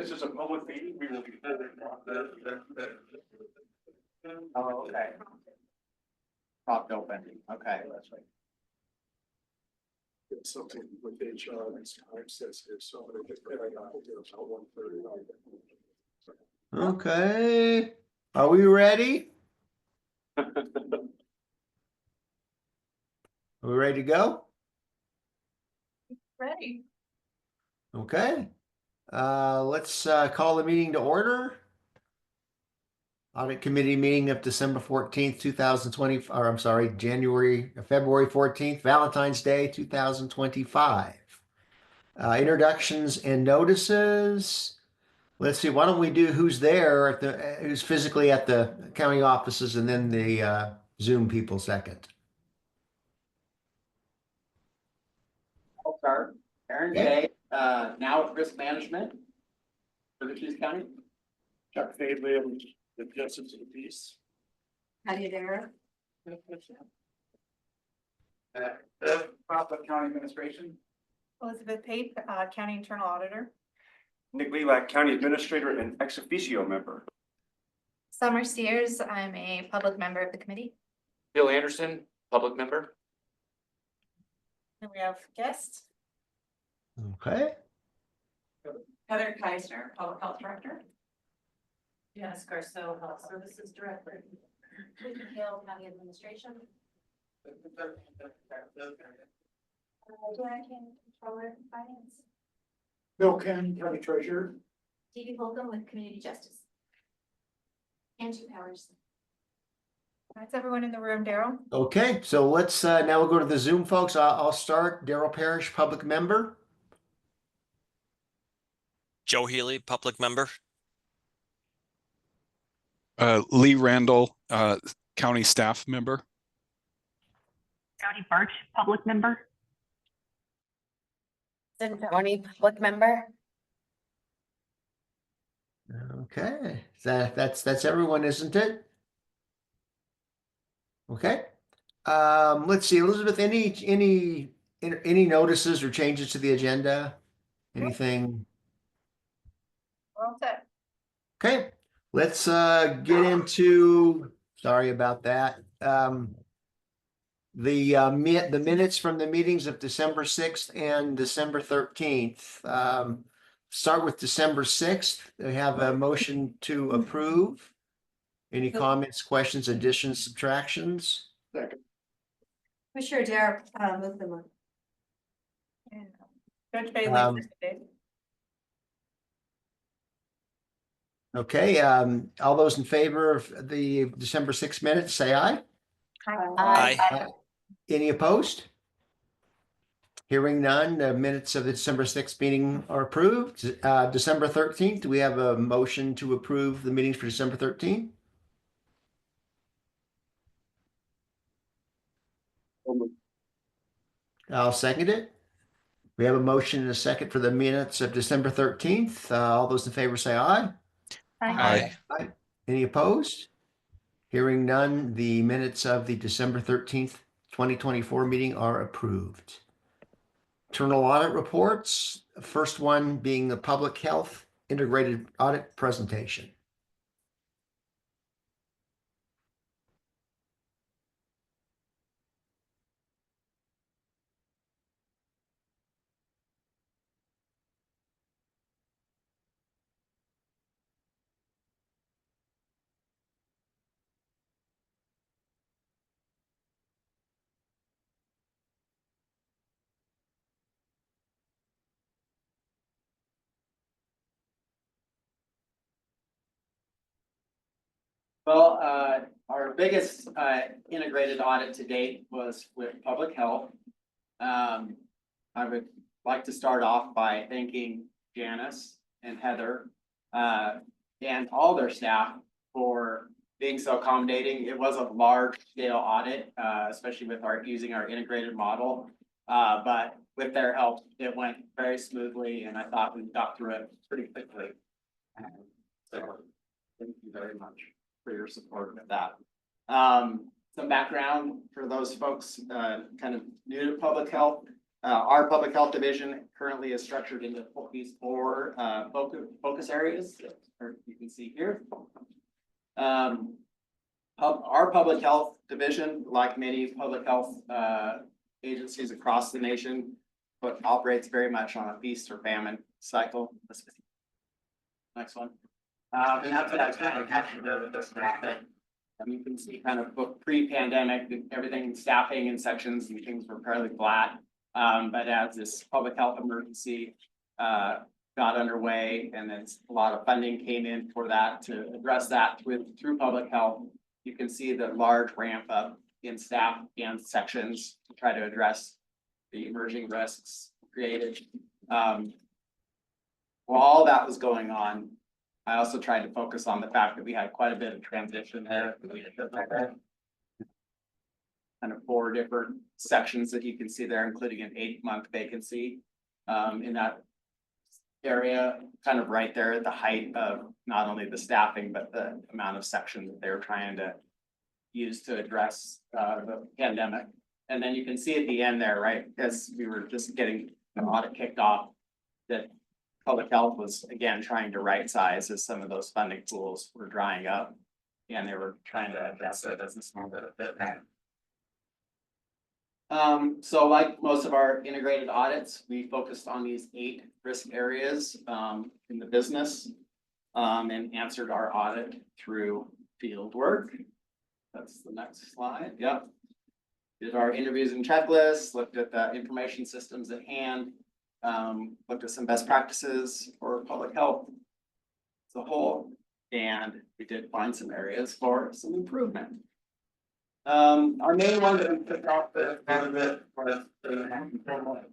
This is a public meeting, we will be holding Oh, okay. Popped open, okay, that's right. It's something with HR, it's time sensitive, so I'm gonna get rid of it until 1:30. Okay, are we ready? Are we ready to go? Ready. Okay, let's call the meeting to order. Audit Committee meeting of December 14th, 2020, or I'm sorry, February 14th, Valentine's Day, 2025. Introductions and notices. Let's see, why don't we do who's there at who's physically at the county offices, and then the Zoom people second. I'll start. Aaron Day, now with risk management for the Keys County. Chuck Fadley, the justice of the peace. Patty Dara. Crawford County Administration. Elizabeth Pape, County Internal Auditor. Nick Lelak, county administrator and ex officio member. Summer Steers, I'm a public member of the committee. Bill Anderson, public member. And we have guests. Okay. Heather Keisner, Public Health Director. Janice Garceau, Health Services Director. Lincoln Hill County Administration. Joanna King, Controller of Finance. Bill Cannon, county treasurer. Stevie Holcomb with Community Justice. Angie Powers. That's everyone in the room, Daryl. Okay, so let's now we'll go to the Zoom folks. I'll start. Daryl Parrish, public member. Joe Healy, public member. Lee Randall, county staff member. Jody Birch, public member. Tony, public member. Okay, that's everyone, isn't it? Okay. Let's see, Elizabeth, any notices or changes to the agenda? Anything? Well set. Okay, let's get into, sorry about that. The minutes from the meetings of December 6th and December 13th. Start with December 6th. We have a motion to approve. Any comments, questions, additions, subtractions? Commissioner Dara, move them on. And Judge Bailey. seconded. Okay, all those in favor of the December 6th minutes, say aye. Aye. Any opposed? Hearing none, the minutes of the December 6th meeting are approved. December 13th, do we have a motion to approve the meetings for December 13th? I'll second it. We have a motion and a second for the minutes of December 13th. All those in favor say aye. Aye. Any opposed? Hearing none, the minutes of the December 13th, 2024 meeting are approved. Internal audit reports, first one being the public health integrated audit presentation. Well, our biggest integrated audit to date was with public health. I would like to start off by thanking Janice and Heather and all their staff for being so accommodating. It was a large scale audit, especially with using our integrated model. But with their help, it went very smoothly, and I thought we got through it pretty quickly. So thank you very much for your support with that. Some background for those folks kind of new to public health. Our public health division currently is structured into these four focus areas, or you can see here. Our public health division, like many public health agencies across the nation, but operates very much on a feast or famine cycle. Next one. And that's what I was kind of catching this graphic. You can see kind of pre-pandemic, everything in staffing and sections and things were fairly flat. But as this public health emergency got underway, and then a lot of funding came in for that to address that through public health, you can see the large ramp up in staff and sections to try to address the emerging risks created. While all that was going on, I also tried to focus on the fact that we had quite a bit of transition there. Kind of 4 different sections that you can see there, including an 8-month vacancy in that area, kind of right there at the height of not only the staffing, but the amount of section that they were trying to use to address the pandemic. And then you can see at the end there, right, as we were just getting an audit kicked off, that public health was again trying to right size as some of those funding pools were drying up, and they were trying to address their business model a bit. So like most of our integrated audits, we focused on these 8 risk areas in the business and answered our audit through field work. That's the next slide. Yep. Did our interviews and checklists, looked at the information systems at hand, looked at some best practices for public health as a whole, and we did find some areas for some improvement. Our main one that we took off the part of it was the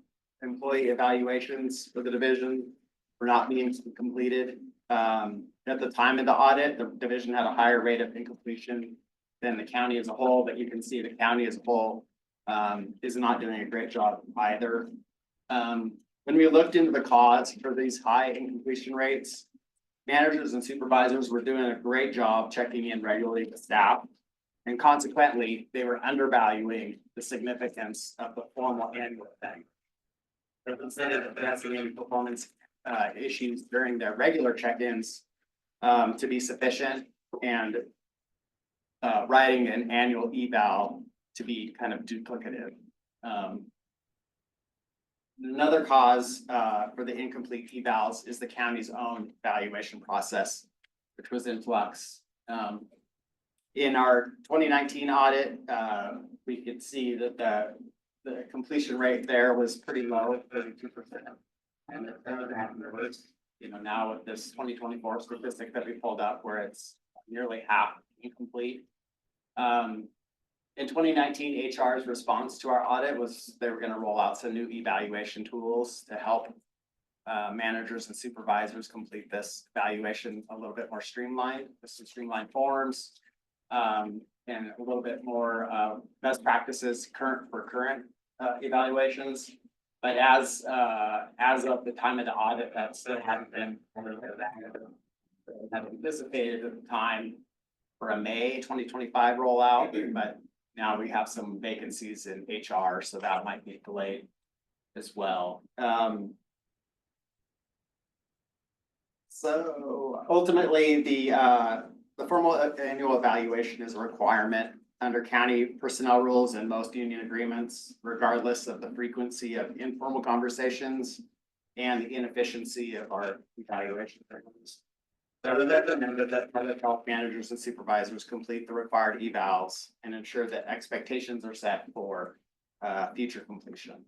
employee evaluations for the division were not being completed. At the time of the audit, the division had a higher rate of incompletion than the county as a whole, but you can see the county as a whole is not doing a great job either. When we looked into the cause for these high incompletion rates, managers and supervisors were doing a great job checking in regularly with staff. And consequently, they were undervaluing the significance of the formal annual thing. They considered addressing any performance issues during their regular check-ins to be sufficient, and writing an annual eval to be kind of duplicative. Another cause for the incomplete evals is the county's own valuation process, which was in flux. In our 2019 audit, we could see that the completion rate there was pretty low, 32%. And now with this 2024 statistic that we pulled up, where it's nearly half incomplete. In 2019, HR's response to our audit was they were going to roll out some new evaluation tools to help managers and supervisors complete this evaluation a little bit more streamlined, with some streamlined forms, and a little bit more best practices current evaluations. But as of the time of the audit, that still hadn't been anticipated at the time for a May 2025 rollout, but now we have some vacancies in HR, so that might be delayed as well. So ultimately, the formal annual evaluation is a requirement under county personnel rules and most union agreements, regardless of the frequency of informal conversations and the inefficiency of our evaluation programs. So we recommended that public health managers and supervisors complete the required evals and ensure that expectations are set for future completion.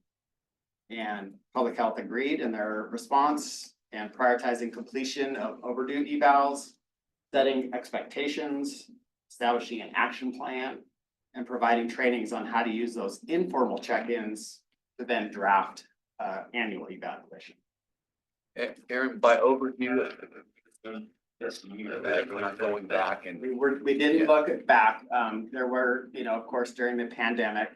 And public health agreed in their response, and prioritizing completion of overdue evals, setting expectations, establishing an action plan, and providing trainings on how to use those informal check-ins to then draft annual evaluation. Aaron, by overdue, this year, we're not going back and. We didn't look at back. There were, of course, during the pandemic,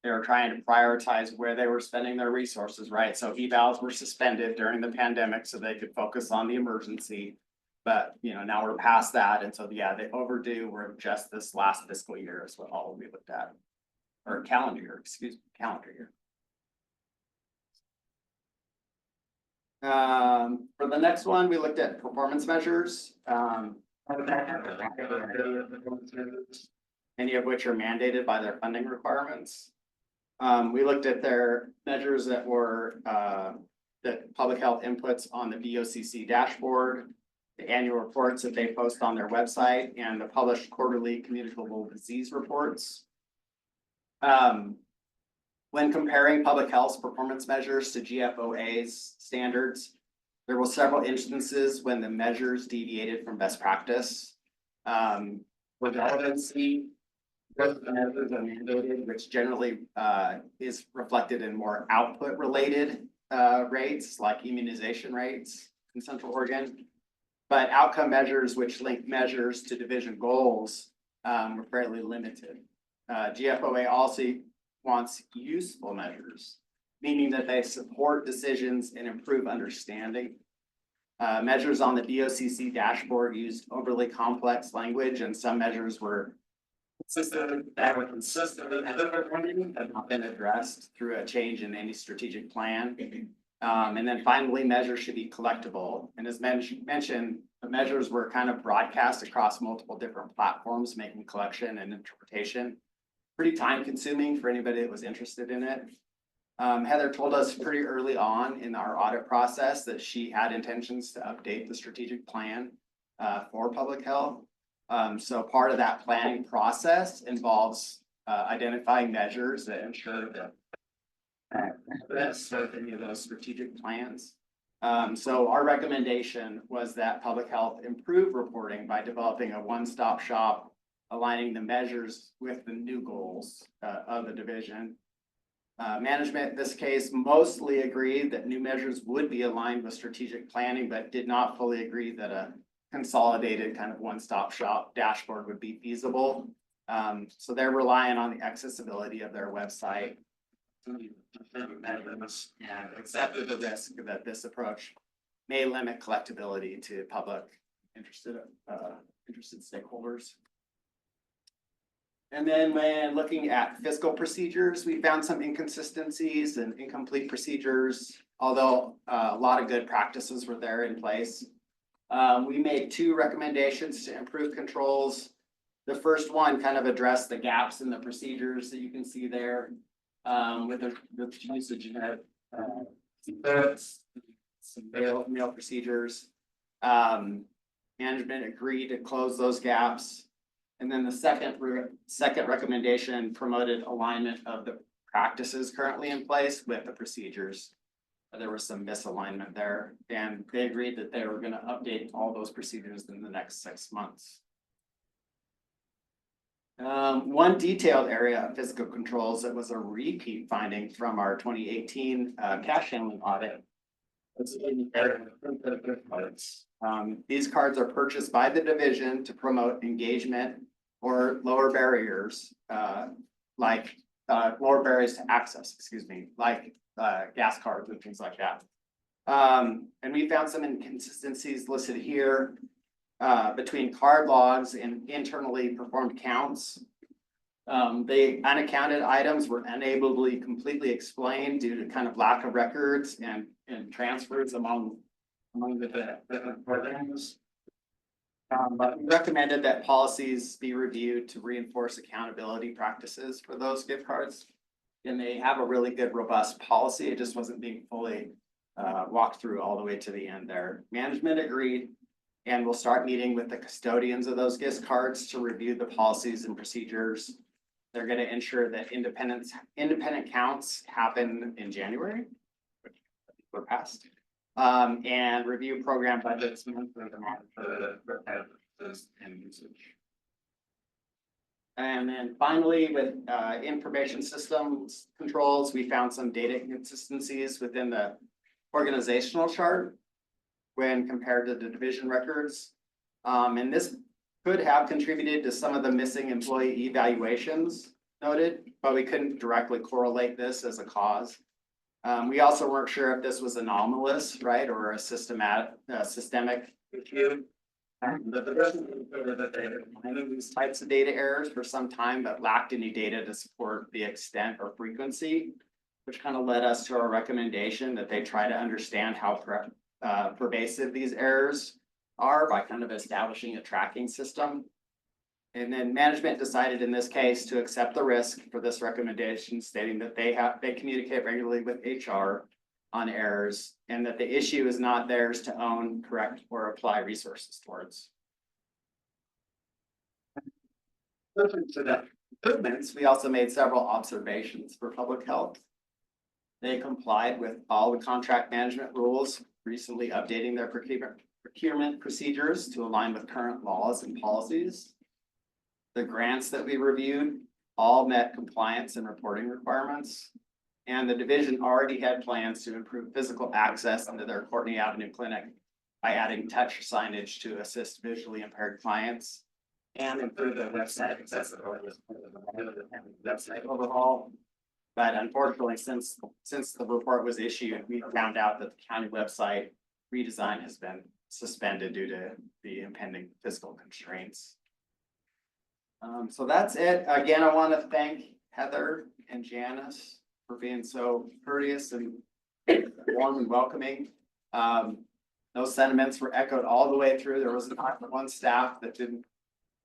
they were trying to prioritize where they were spending their resources, right? So evals were suspended during the pandemic so they could focus on the emergency. But, now we're past that. And so, yeah, they overdue were just this last fiscal year is what all we looked at. Or calendar year, calendar year. For the next one, we looked at performance measures. Many of which are mandated by their funding requirements. We looked at their measures that were, that public health inputs on the BOCC dashboard, the annual reports that they post on their website, and the published quarterly communicable disease reports. When comparing public health performance measures to GFOA's standards, there were several instances when the measures deviated from best practice. Relevancy measures are mandated, which generally is reflected in more output related rates like immunization rates in Central Oregon. But outcome measures which link measures to division goals were fairly limited. GFOA also wants useful measures, meaning that they support decisions and improve understanding. Measures on the BOCC dashboard used overly complex language, and some measures were consistently have not been addressed through a change in any strategic plan. And then finally, measures should be collectible. And as mentioned, the measures were kind of broadcast across multiple different platforms, making collection and interpretation pretty time consuming for anybody that was interested in it. Heather told us pretty early on in our audit process that she had intentions to update the strategic plan for public health. So part of that planning process involves identifying measures that ensure that any of those strategic plans. So our recommendation was that public health improve reporting by developing a one-stop shop, aligning the measures with the new goals of the division. Management in this case mostly agreed that new measures would be aligned with strategic planning, but did not fully agree that a consolidated kind of one-stop shop dashboard would be feasible. So they're relying on the accessibility of their website measures and accepted the risk that this approach may limit collectability to public interested stakeholders. And then when looking at fiscal procedures, we found some inconsistencies and incomplete procedures, although a lot of good practices were there in place. We made 2 recommendations to improve controls. The first one kind of addressed the gaps in the procedures that you can see there with the usage of some mail procedures. Management agreed to close those gaps. And then the second recommendation promoted alignment of the practices currently in place with the procedures. There was some misalignment there, and they agreed that they were going to update all those procedures in the next 6 months. One detailed area of fiscal controls that was a repeat finding from our 2018 cash handling audit. These cards are purchased by the division to promote engagement or lower barriers, lower barriers to access, like gas cards and things like that. And we found some inconsistencies listed here between card logs and internally performed counts. The unaccounted items were unable to be completely explained due to kind of lack of records and transfers among the different programs. But we recommended that policies be reviewed to reinforce accountability practices for those gift cards. And they have a really good, robust policy. It just wasn't being fully walked through all the way to the end there. Management agreed, and we'll start meeting with the custodians of those gift cards to review the policies and procedures. They're going to ensure that independent counts happen in January, which we're past, and review program budgets monthly to monitor the and usage. And then finally, with information systems controls, we found some data inconsistencies within the organizational chart when compared to the division records. And this could have contributed to some of the missing employee evaluations noted, but we couldn't directly correlate this as a cause. We also weren't sure if this was anomalous, right, or a systemic issue. The division reported that they had finding these types of data errors for some time, but lacked any data to support the extent or frequency. which kind of led us to our recommendation that they try to understand how pervasive these errors are by kind of establishing a tracking system. And then management decided in this case to accept the risk for this recommendation, stating that they communicate regularly with HR on errors and that the issue is not theirs to own, correct, or apply resources towards. To the improvements, we also made several observations for public health. They complied with all the contract management rules, recently updating their procurement procedures to align with current laws and policies. The grants that we reviewed all met compliance and reporting requirements. And the division already had plans to improve physical access into their Courtney Avenue clinic by adding touch signage to assist visually impaired clients and improve the website accessibility. Website overhaul. But unfortunately, since the report was issued, we found out that the county website redesign has been suspended due to the impending fiscal constraints. So that's it. Again, I want to thank Heather and Janice for being so courteous and warm and welcoming. Those sentiments were echoed all the way through. There was not one staff that didn't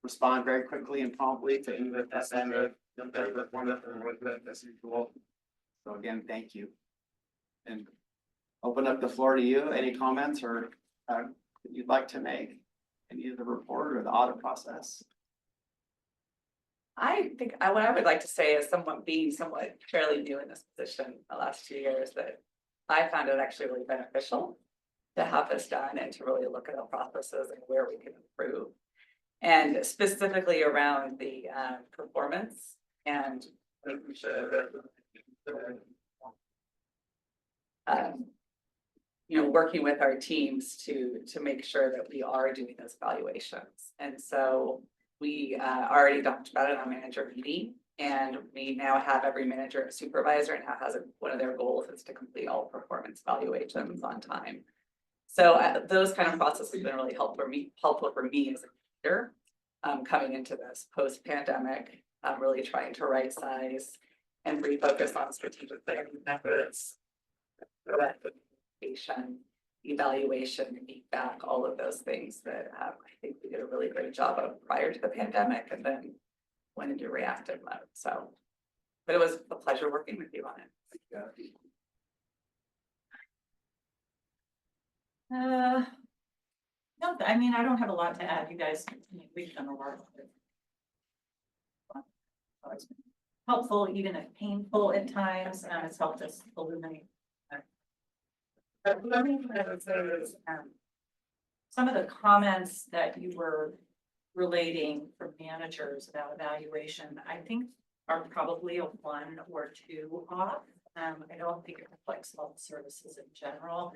respond very quickly and promptly to any of the SMA. As usual. So again, thank you. And open up the floor to you. Any comments or that you'd like to make? Any of the report or the audit process? I think what I would like to say is being somewhat fairly new in this position the last 2 years, that I found it actually really beneficial to have this done and to really look at our processes and where we can improve. And specifically around the performance and making sure working with our teams to make sure that we are doing those evaluations. And so we already talked about it on manager meeting, and we now have every manager and supervisor now has one of their goals is to complete all performance evaluations on time. So those kind of processes have been really helpful for me as a leader coming into this post-pandemic, really trying to right size and refocus on strategic planning efforts, evaluation, feedback, all of those things that I think we did a really great job of prior to the pandemic and then went into reactive mode. So, but it was a pleasure working with you on it. No, I mean, I don't have a lot to add. You guys, we've done a lot of it. It's been helpful, even if painful at times, it's helped us illuminate. But one thing that I would say is some of the comments that you were relating from managers about evaluation, I think are probably a 1 or 2 off. I don't think it reflects all the services in general.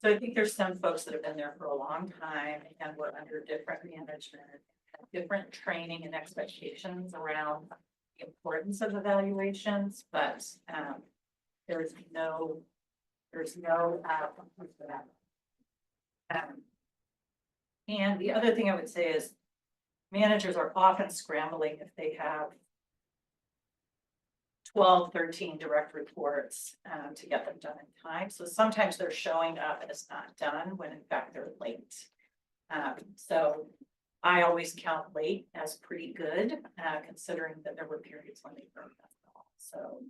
So I think there's some folks that have been there for a long time and were under different management, different training and expectations around the importance of evaluations, but there's no and the other thing I would say is managers are often scrambling if they have 12, 13 direct reports to get them done in time. So sometimes they're showing up and it's not done when in fact they're late. So I always count late as pretty good, considering that there were periods when they weren't done at all. So,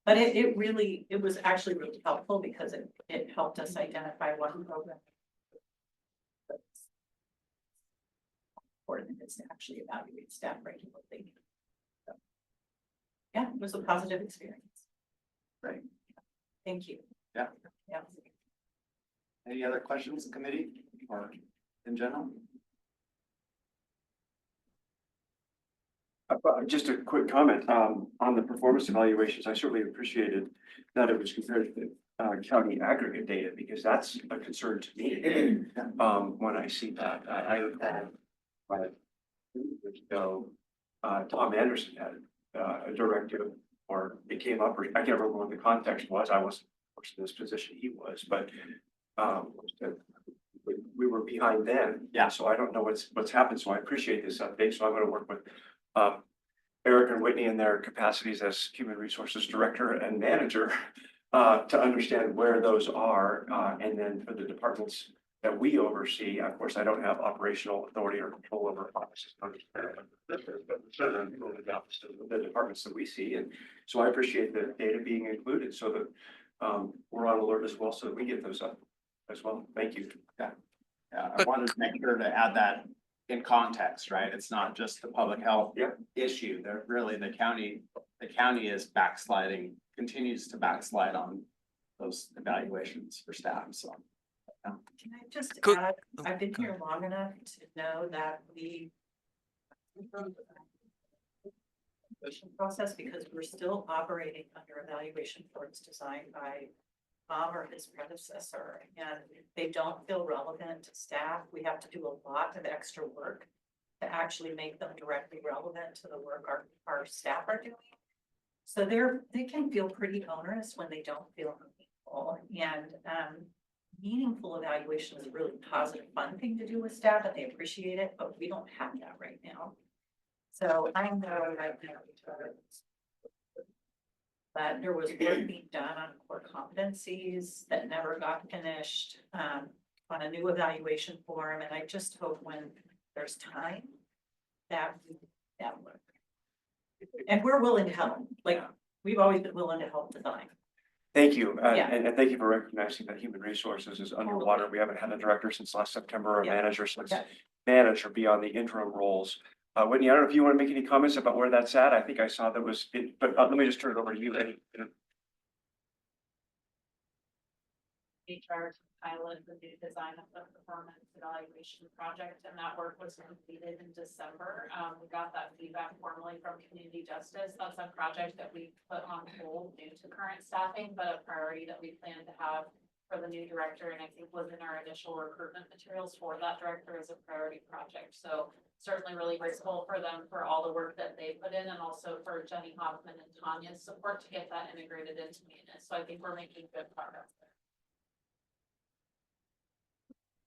but it was actually really helpful because it helped us identify what program important is to actually evaluate staff regularly. So, yeah, it was a positive experience. Great. Thank you. Yeah. Yeah. Any other questions, committee or in general? Just a quick comment on the performance evaluations. I certainly appreciated that it was compared to the county aggregate data because that's a concern to me. When I see that, Tom Anderson had a directive, or it came up, or I can't remember what the context was. I wasn't in this position he was, but we were behind then. Yeah. So I don't know what's happened. So I appreciate this update. So I'm going to work with Eric and Whitney in their capacities as human resources director and manager to understand where those are, and then for the departments that we oversee. Of course, I don't have operational authority or control over offices, the departments that we see, and so I appreciate the data being included so that we're on alert as well, so that we get those up as well. Thank you. Yeah, I wanted to make sure to add that in context, right? It's not just the public health issue. That really the county is backsliding, continues to backslide on those evaluations for staff, so. Can I just Could- add, I've been here long enough to know that the process, because we're still operating under evaluation forms designed by Bob or his predecessor, and they don't feel relevant to staff. We have to do a lot of extra work to actually make them directly relevant to the work our staff are doing. So they can feel pretty onerous when they don't feel meaningful, and meaningful evaluation is a really positive, fun thing to do with staff, and they appreciate it, but we don't have that right now. So I know right now that there was work being done on core competencies that never got finished, on a new evaluation form, and I just hope when there's time that work. And we're willing to help, like, we've always been willing to help design. Thank you, Yeah. and thank you for recognizing that human resources is underwater. We haven't had a director since last September, or a Yeah. manager since Yeah. manager beyond the interim roles. Whitney, I don't know if you want to make any comments about where that's at. I think I saw that was it, but let me just turn it over to you. HR to pilot the new design of the performance evaluation project, and that work was completed in December. We got that feedback formally from Community Justice. That's a project that we put on hold due to current staffing, but a priority that we plan to have for the new director, and I think was in our initial recruitment materials for that director as a priority project. So certainly really grateful for them for all the work that they put in, and also for Jenny Hoffman and Tanya's support to get that integrated into Munis. So I think we're making good progress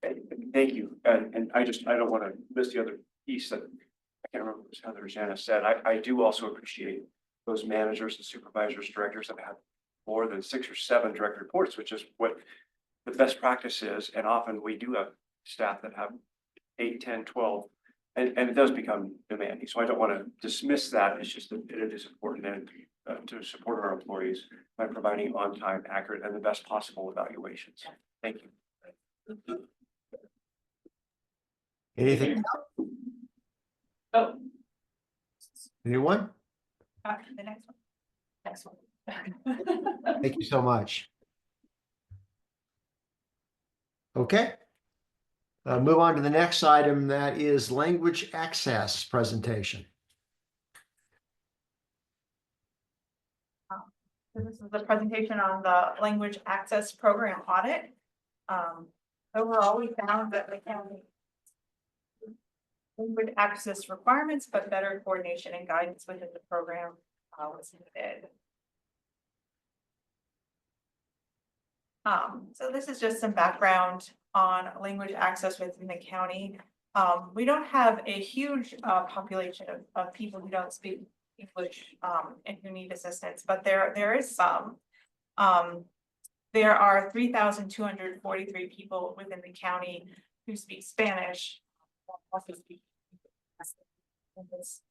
there. Thank you, and I don't want to miss the other piece that I can't remember what Heather or Janice said. I do also appreciate those managers and supervisors, directors that have more than 6 or 7 direct reports, which is what the best practice is. And often we do have staff that have 8, 10, 12, and it does become demanding. So I don't want to dismiss that. It's just that it is important and to support our employees by providing on-time, accurate, and the best possible evaluations. Thank you. Anything? Oh. Anyone? The next one. Thank you so much. Okay. Move on to the next item, that is language access presentation. So this is the presentation on the language access program audit. Overall, we found that the county language access requirements, but better coordination and guidance within the program was needed. So this is just some background on language access within the county. We don't have a huge population of people who don't speak English and who need assistance, but there is some. There are 3,243 people within the county who speak Spanish. Also speak and this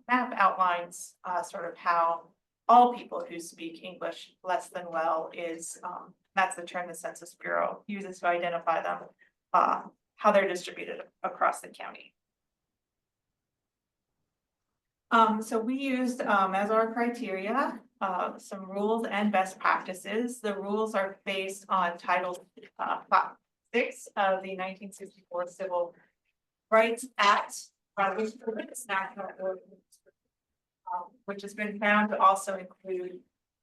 map outlines sort of how all people who speak English less than well is that's the term the Census Bureau uses to identify them, how they're distributed across the county. So we used as our criteria some rules and best practices. The rules are based on Title 6 of the 1964 Civil Rights Act, which has been found to also include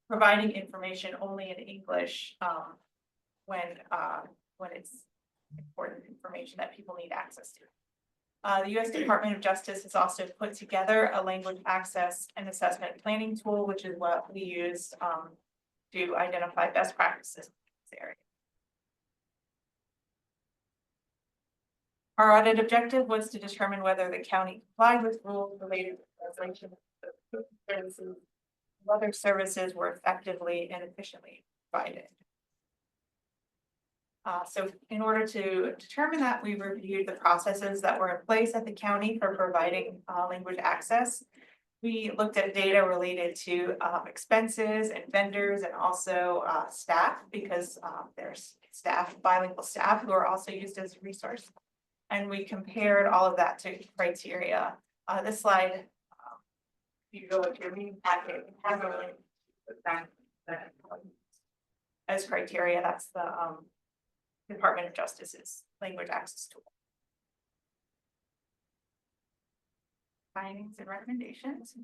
providing information only in English when it's important information that people need access to. The U.S. Department of Justice has also put together a language access and assessment planning tool, which is what we use to identify best practices in this area. Our audit objective was to determine whether the county complied with rules related to translation of services, whether services were effectively and efficiently provided. So in order to determine that, we reviewed the processes that were in place at the county for providing language access. We looked at data related to expenses and vendors and also staff, because there's staff, bilingual staff who are also used as a resource. And we compared all of that to criteria. This slide, if you go with your reading packet, it has a link that as criteria. That's the Department of Justice's language access tool. Findings and recommendations.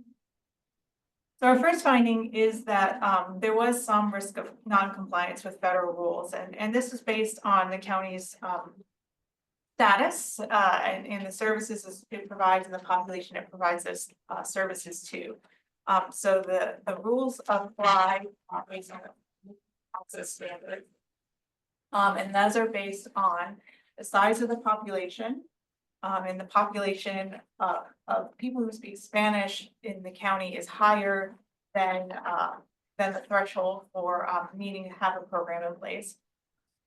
So our first finding is that there was some risk of non-compliance with federal rules, and this is based on the county's status and in the services it provides and the population it provides those services to. So the rules apply based on access standards. And those are based on the size of the population, and the population of people who speak Spanish in the county is higher than the threshold for needing to have a program in place.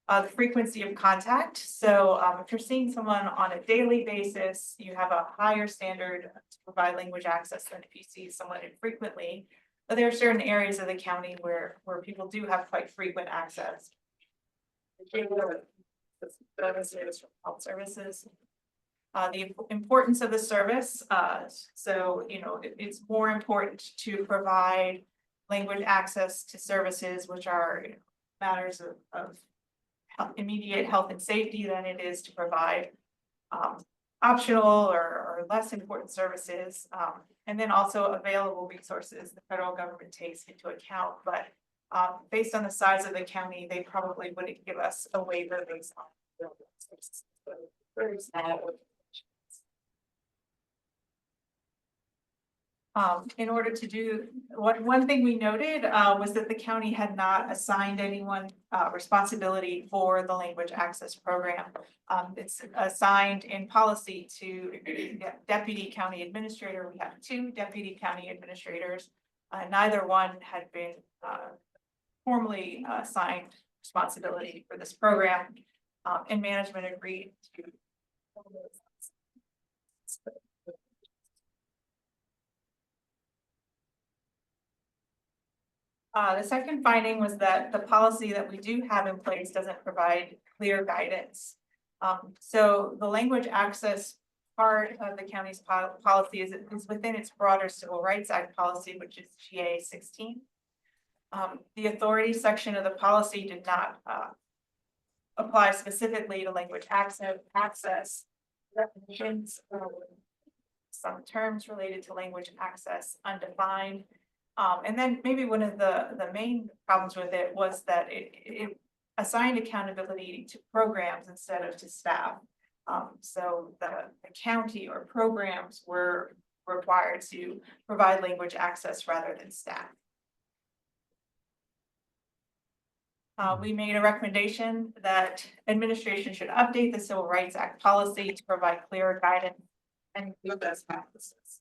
The frequency of contact. So if you're seeing someone on a daily basis, you have a higher standard to provide language access than if you see someone infrequently. But there are certain areas of the county where people do have quite frequent access. Services, health services. The importance of the service. So, you know, it's more important to provide language access to services which are matters of immediate health and safety than it is to provide optional or less important services. And then also available resources the federal government takes into account. But based on the size of the county, they probably wouldn't give us a waiver based on available resources. Very small. In order to do one thing we noted was that the county had not assigned anyone responsibility for the language access program. It's assigned in policy to deputy county administrator. We have 2 deputy county administrators. Neither one had been formally assigned responsibility for this program, and management agreed to. The second finding was that the policy that we do have in place doesn't provide clear guidance. So the language access part of the county's policy is within its broader Civil Rights Act policy, which is GA 16. The authority section of the policy did not apply specifically to language access definitions, some terms related to language access undefined. And then maybe one of the main problems with it was that it assigned accountability to programs instead of to staff. So the county or programs were required to provide language access rather than staff. We made a recommendation that administration should update the Civil Rights Act policy to provide clearer guidance and include best practices.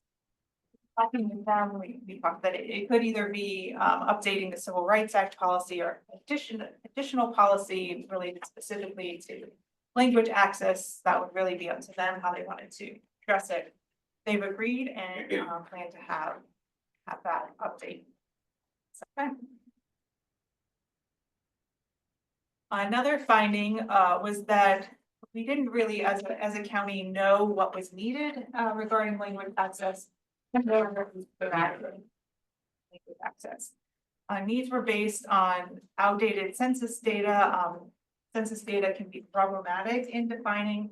Talking with them, we talked that it could either be updating the Civil Rights Act policy or additional policy related specifically to language access. That would really be up to them how they wanted to address it. They've agreed and plan to have that update. Okay. Another finding was that we didn't really, as a county, know what was needed regarding language access. Access. Needs were based on outdated census data. Census data can be problematic in defining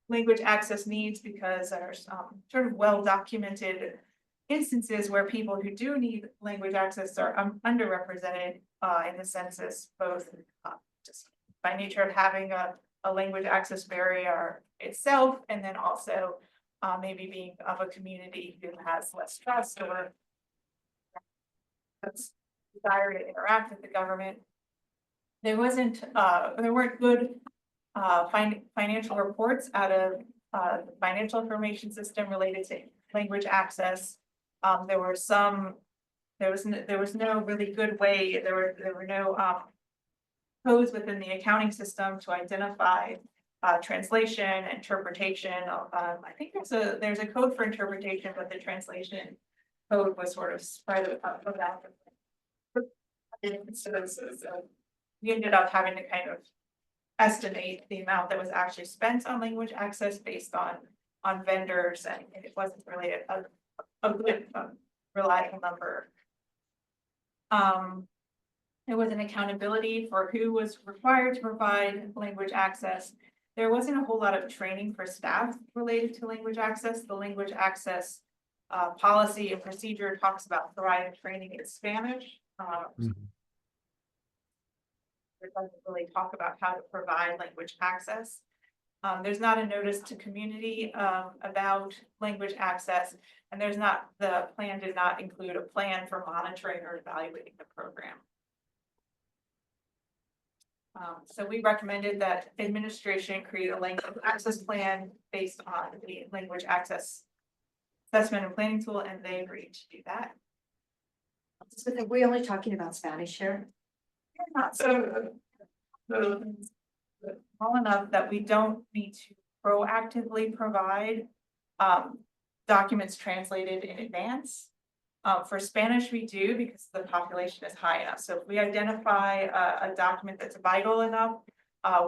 language access needs because there's sort of well-documented instances where people who do need language access are underrepresented in the census, both just by nature of having a language access barrier itself, and then also maybe being of a community who has less trust or desire to interact with the government. There weren't good financial reports out of the financial information system related to language access. There were some, there was no really good way, there were no codes within the accounting system to identify translation, interpretation. I think there's a code for interpretation, but the translation code was sort of spread out. So we ended up having to kind of estimate the amount that was actually spent on language access based on vendors, and it wasn't really a good reliable number. There was an accountability for who was required to provide language access. There wasn't a whole lot of training for staff related to language access. The language access policy and procedure talks about providing training in Spanish. It doesn't really talk about how to provide language access. There's not a notice to community about language access, and the plan did not include a plan for monitoring or evaluating the program. So we recommended that administration create a language access plan based on the language access assessment and planning tool, and they agreed to do that. So we're only talking about Spanish here. Not so small enough that we don't need to proactively provide documents translated in advance. For Spanish, we do because the population is high enough. So if we identify a document that's vital enough,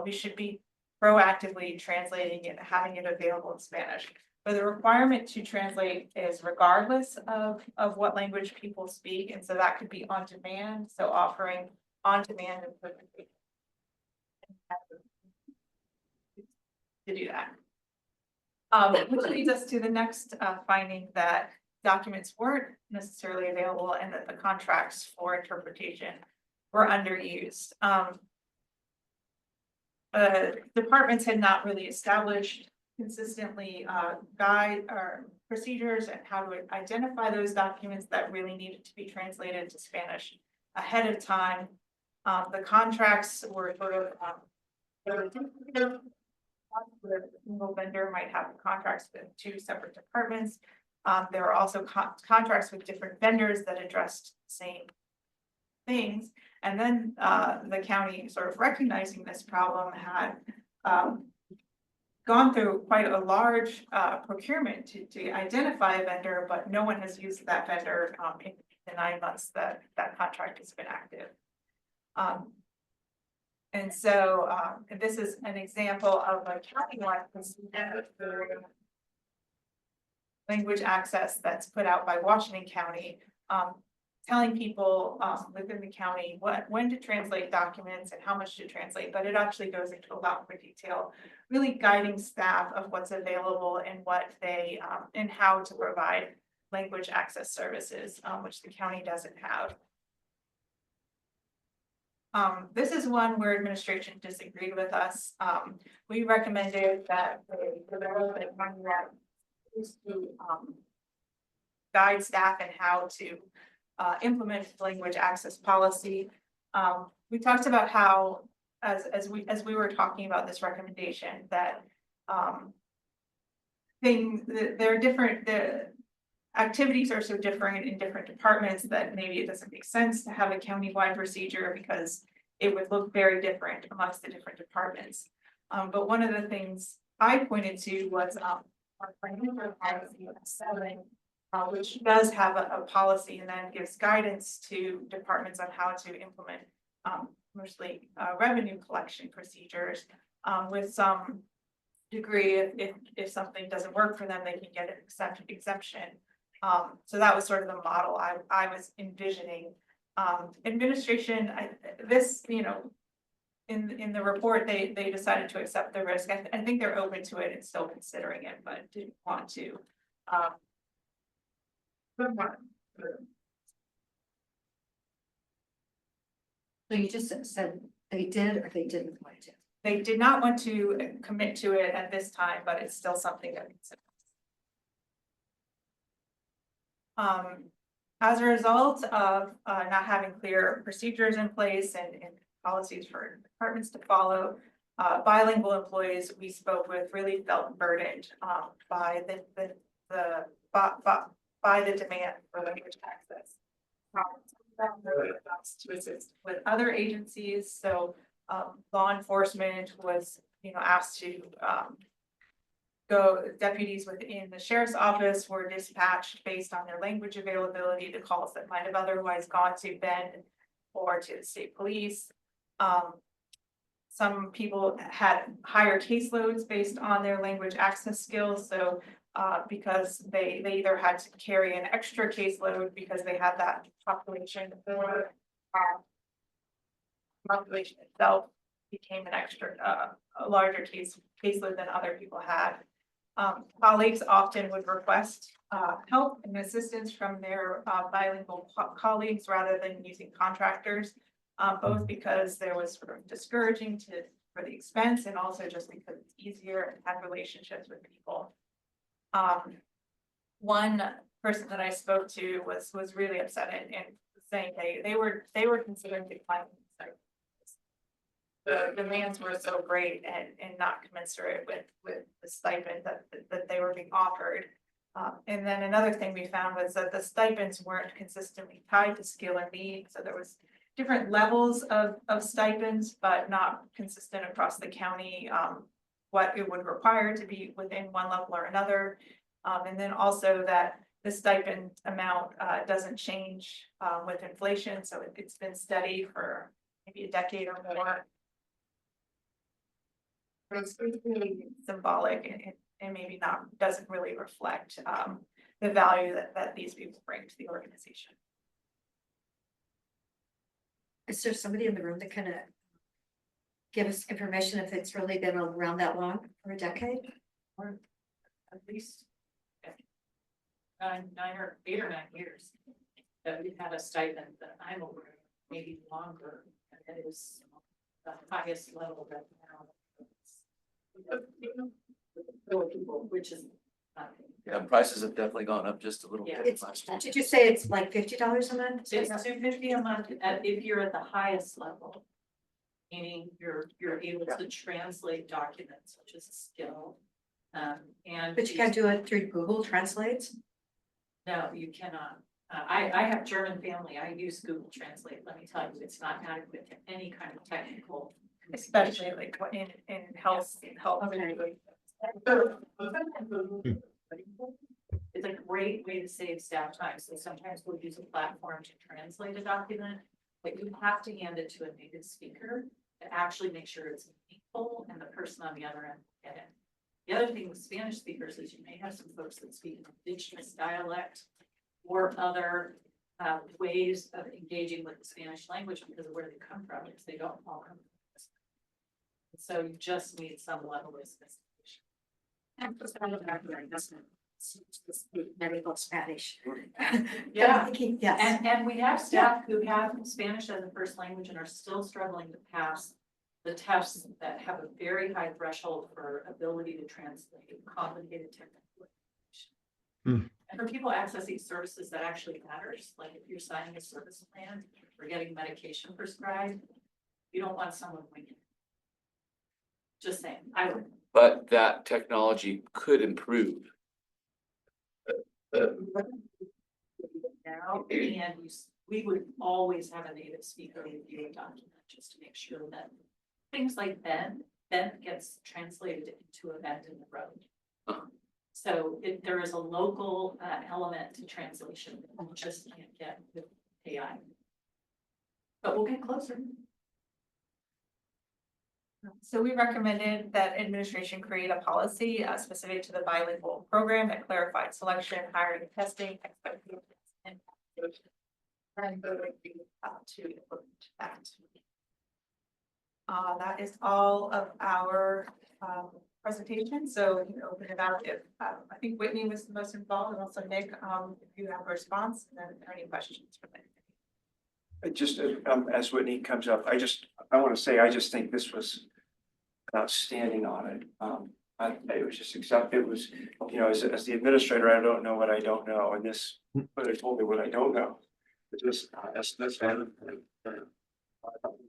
we should be proactively translating it, having it available in Spanish. But the requirement to translate is regardless of what language people speak. And so that could be on demand. So offering on-demand interpretation to do that. Which leads us to the next finding that documents weren't necessarily available and that the contracts for interpretation were underused. Departments had not really established consistently guide or procedures and how to identify those documents that really needed to be translated into Spanish ahead of time. The contracts were sort of where a single vendor might have contracts with two separate departments. There are also contracts with different vendors that addressed the same things. And then the county, sort of recognizing this problem, had gone through quite a large procurement to identify a vendor, but no one has used that vendor in the 9 months that contract has been active. And so this is an example of a county-wide procedure for language access that's put out by Washington County, telling people within the county when to translate documents and how much to translate, but it actually goes into a lot more detail, really guiding staff of what's available and what they and how to provide language access services, which the county doesn't have. This is one where administration disagreed with us. We recommended that they develop a manual to guide staff and how to implement language access policy. We talked about how, as we were talking about this recommendation, that they're different. The activities are so different in different departments that maybe it doesn't make sense to have a county-wide procedure because it would look very different amongst the different departments. But one of the things I pointed to was our financial policy 7, which does have a policy and then gives guidance to departments on how to implement mostly revenue collection procedures with some degree if something doesn't work for them, they can get an exemption. So that was sort of the model I was envisioning. Administration, in the report, they decided to accept the risk. I think they're open to it and still considering it, but didn't want to. So you just said they did or they didn't want to? They did not want to commit to it at this time, but it's still something that considers. As a result of not having clear procedures in place and policies for departments to follow, bilingual employees we spoke with really felt burdened by by the demand for language access. To assist with other agencies, so law enforcement was, asked to deputies within the sheriff's office were dispatched based on their language availability to calls that might have otherwise gone to Bend or to the state police. Some people had higher caseloads based on their language access skills, so because they either had to carry an extra caseload because they had that population, or population itself became an extra, a larger caseload than other people had. Colleagues often would request help and assistance from their bilingual colleagues rather than using contractors, both because there was sort of discouraging for the expense and also just because it's easier and have relationships with people. One person that I spoke to was really upset and saying they were considering declining. The demands were so great and not commensurate with the stipend that they were being offered. And then another thing we found was that the stipends weren't consistently tied to skill or need. So there was different levels of stipends, but not consistent across the county, what it would require to be within one level or another. And then also that the stipend amount doesn't change with inflation. So it's been steady for maybe a decade or more. It's really symbolic and maybe doesn't really reflect the value that these people bring to the organization. Is there somebody in the room that kind of give us information if it's really been around that long, for a decade? Or at least 8 or 9 years that we've had a stipend that I'm aware of, maybe longer, and it is the highest level that now. Which is Yeah, prices have definitely gone up just a little Yeah. bit. last year. Did you say it's like $50 a month? It's $250 a month if you're at the highest level. Meaning you're able to translate documents, which is a skill. And But you can't do it through Google Translate? No, you cannot. I have German family. I use Google Translate. Let me tell you, it's not adequate to any kind of technical. Especially like in health. It's a great way to save staff time. So sometimes we'll use a platform to translate a document, but you have to hand it to a native speaker to actually make sure it's meaningful and the person on the other end will get it. The other thing with Spanish speakers is you may have some folks that speak indigenous dialect or other ways of engaging with the Spanish language because of where they come from, because they don't all come from this. So you just need some level of sophistication. Medical Spanish. Yeah. Yes. And we have staff who have Spanish as a first language and are still struggling to pass the tests that have a very high threshold for ability to translate complicated technical information. And for people accessing services that actually matters, like if you're signing a service plan or getting medication prescribed, you don't want someone winging. Just saying, I would. But that technology could improve. Now, and we would always have a native speaker review a document just to make sure that things like Ben gets translated into a bend in the road. So if there is a local element to translation that we just can't get with AI. But we'll get closer. So we recommended that administration create a policy specific to the bilingual program that clarified selection, hiring, testing, expectations, and to implement that. That is all of our presentation. So we can open it out if I think Whitney was the most involved, and also Nick, if you have a response, and then if there are any questions from it. Just as Whitney comes up, I want to say, I just think this was an outstanding audit. It was just it was, as the administrator, I don't know what I don't know, and this really told me what I don't know. It just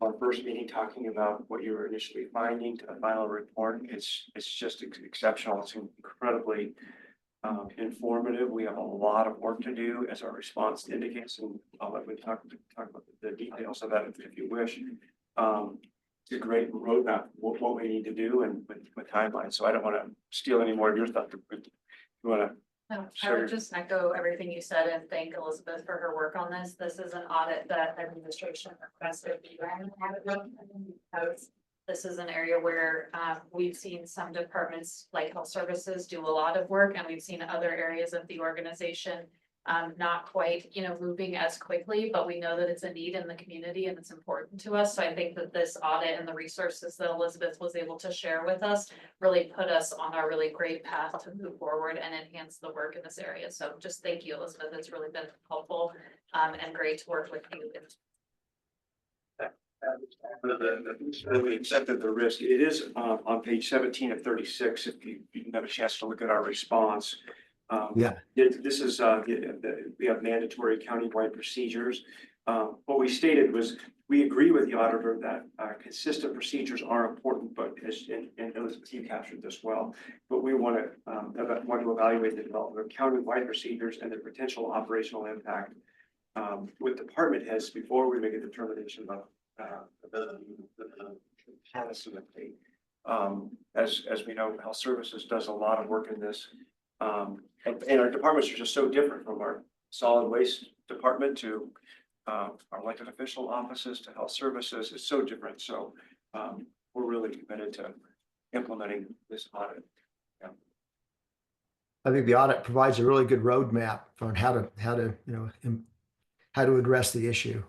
our first meeting talking about what you were initially finding to the final report, it's just exceptional. It's incredibly informative. We have a lot of work to do as our response indicates, and I'll let you talk about the details of that if you wish. It's a great roadmap, what we need to do and with timelines. So I don't want to steal any more of your stuff. You want to? No, I would just echo everything you said and thank Elizabeth for her work on this. This is an audit that administration requested. Because this is an area where we've seen some departments like health services do a lot of work, and we've seen other areas of the organization not quite, moving as quickly, but we know that it's a need in the community and it's important to us. So I think that this audit and the resources that Elizabeth was able to share with us really put us on a really great path to move forward and enhance the work in this area. So just thank you, Elizabeth. It's really been helpful and great to work with you. We accepted the risk. It is on page 17 of 36. If you didn't have a chance to look at our response. This is we have mandatory countywide procedures. What we stated was we agree with the auditor that consistent procedures are important, but and Elizabeth, you captured this well. But we want to evaluate the development of countywide procedures and their potential operational impact with department heads before we make a determination about policy. As we know, health services does a lot of work in this. And our departments are just so different, from our solid waste department to our elected official offices to health services. It's so different. So we're really committed to implementing this audit. Yeah. I think the audit provides a really good roadmap on how to address the issue.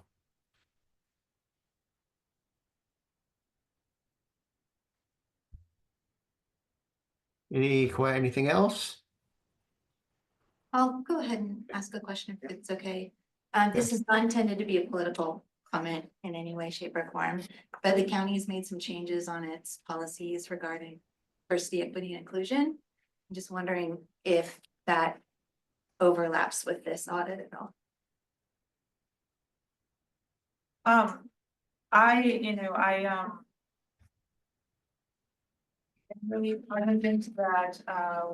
Anything else? I'll go ahead and ask a question if it's okay. This is not intended to be a political comment in any way, shape, or form, but the county has made some changes on its policies regarding diversity, equity, and inclusion. I'm just wondering if that overlaps with this audit at all. Really part of into that,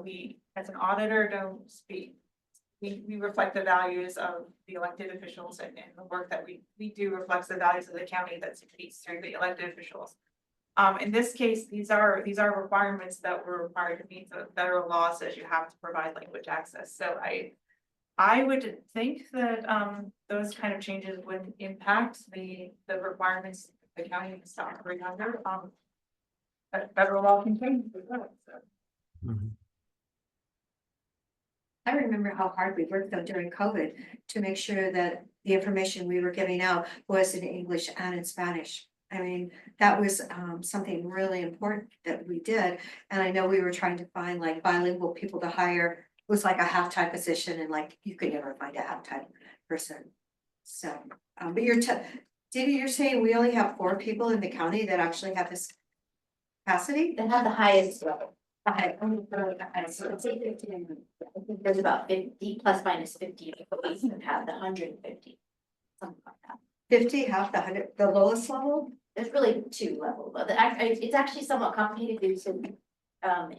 we, as an auditor, don't speak. We reflect the values of the elected officials, and the work that we do reflects the values of the county that speaks through the elected officials. In this case, these are requirements that were required to meet the federal law says you have to provide language access. So I would think that those kind of changes would impact the requirements the county is operating under. Federal law can change as well. So. I remember how hard we worked though during COVID to make sure that the information we were giving out was in English and in Spanish. I mean, that was something really important that we did. And I know we were trying to find like bilingual people to hire. It was like a half-time position, and like you could never find a half-time person. So, but you're saying we only have 4 people in the county that actually have this capacity? That have the highest level. So it's I think there's about 50 plus minus 50 employees that have the 150. Something like that. 50 have the 100, the lowest level? There's really 2 levels, but it's actually somewhat complicated due to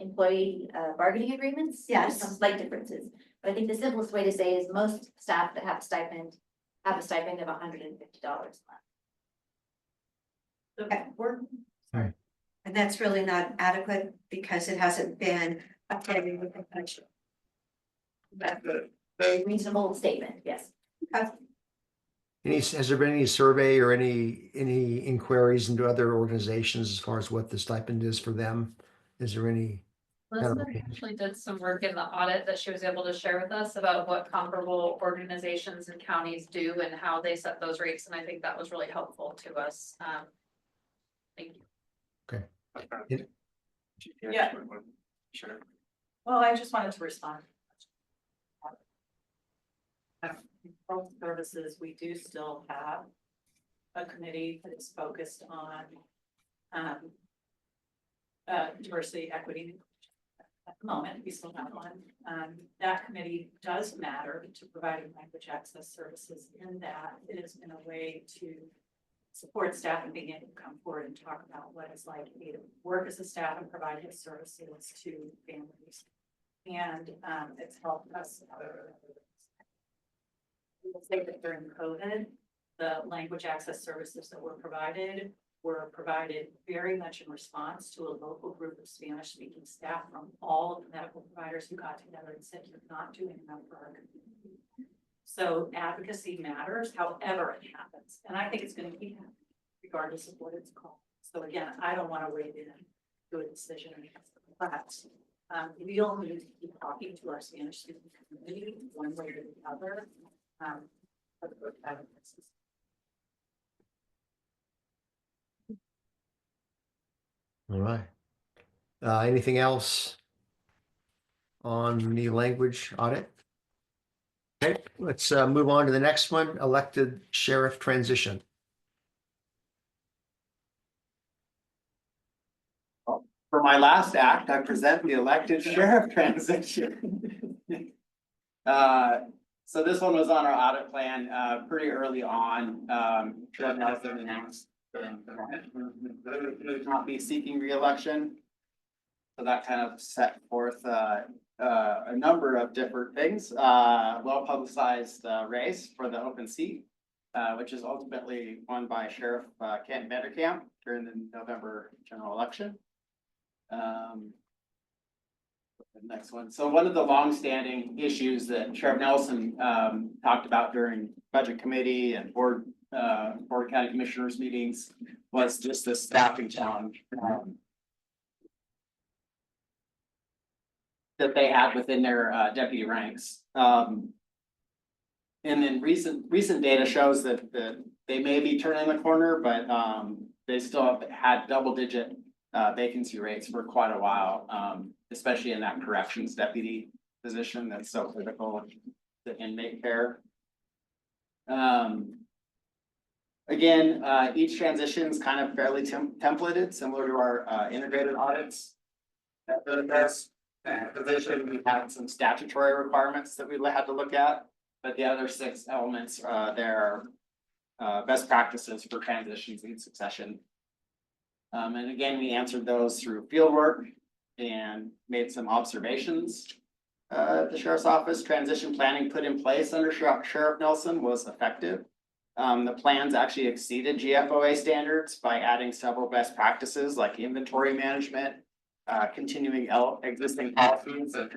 employee bargaining agreements. Yes. There's some slight differences, but I think the simplest way to say is most staff that have a stipend of $150 a month. Okay. Sorry. And that's really not adequate because it hasn't been updated with the budget. Very reasonable statement, yes. Has there been any survey or any inquiries into other organizations as far as what the stipend is for them? Is there any? Elizabeth actually did some work in the audit that she was able to share with us about what comparable organizations and counties do and how they set those rates, and I think that was really helpful to us. Thank you. Okay. Yeah. Sure. Well, I just wanted to respond. Health services, we do still have a committee that is focused on diversity, equity. At the moment, we still have one. That committee does matter to providing language access services. In that, it has been a way to support staff and being able to come forward and talk about what it's like to work as a staff and provide his services to families And it's helped us. I will say that during COVID, the language access services that were provided very much in response to a local group of Spanish speaking staff from all of the medical providers who got together and said, you're not doing enough for our community. So advocacy matters, however it happens. And I think it's going to keep happening regardless of what it's called. So again, I don't want to wade in to a decision against the class. We all need to keep talking to our Spanish speaking community one way or the other. For the book advocacy. All right. Anything else on the language audit? Okay, let's move on to the next one, elected sheriff transition. For my last act, I present the elected sheriff transition. So this one was on our audit plan, pretty early on. Sheriff Nelson announced not be seeking reelection. So that kind of set forth a number of different things. Well publicized race for the open seat, which is ultimately won by Sheriff Kent Vanderkamp during the November general election. The next one. So one of the longstanding issues that Sheriff Nelson talked about during budget committee and board county commissioners meetings was just this staffing challenge that they had within their deputy ranks. And then recent data shows that they may be turning the corner, but they still have had double-digit vacancy rates for quite a while, especially in that corrections deputy position that's so critical to inmate care. Again, each transition is kind of fairly templated, similar to our integrated audits. That position, we had some statutory requirements that we had to look at, but the other 6 elements, there are best practices for transitions and succession. And again, we answered those through field work and made some observations. The sheriff's office transition planning put in place under Sheriff Nelson was effective. The plans actually exceeded GFOA standards by adding several best practices like inventory management, continuing existing policies. Do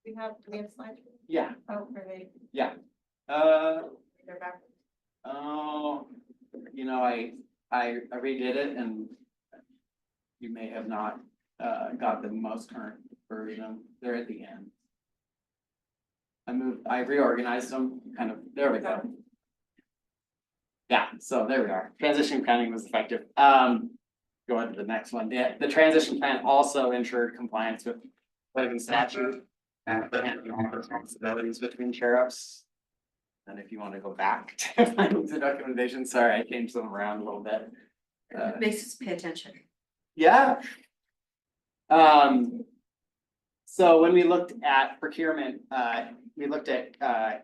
we have slides? Yeah. Oh, are they? Yeah. They're back. Oh, you know, I redid it and you may have not got the most current version. They're at the end. I reorganized them, kind of, there we go. Yeah, so there we are. Transition planning was effective. Go on to the next one. The transition plan also ensured compliance with living statute and responsibilities between sheriffs. And if you want to go back to findings and recommendations, sorry, I changed them around a little bit. It makes us pay attention. Yeah. So when we looked at procurement, we looked at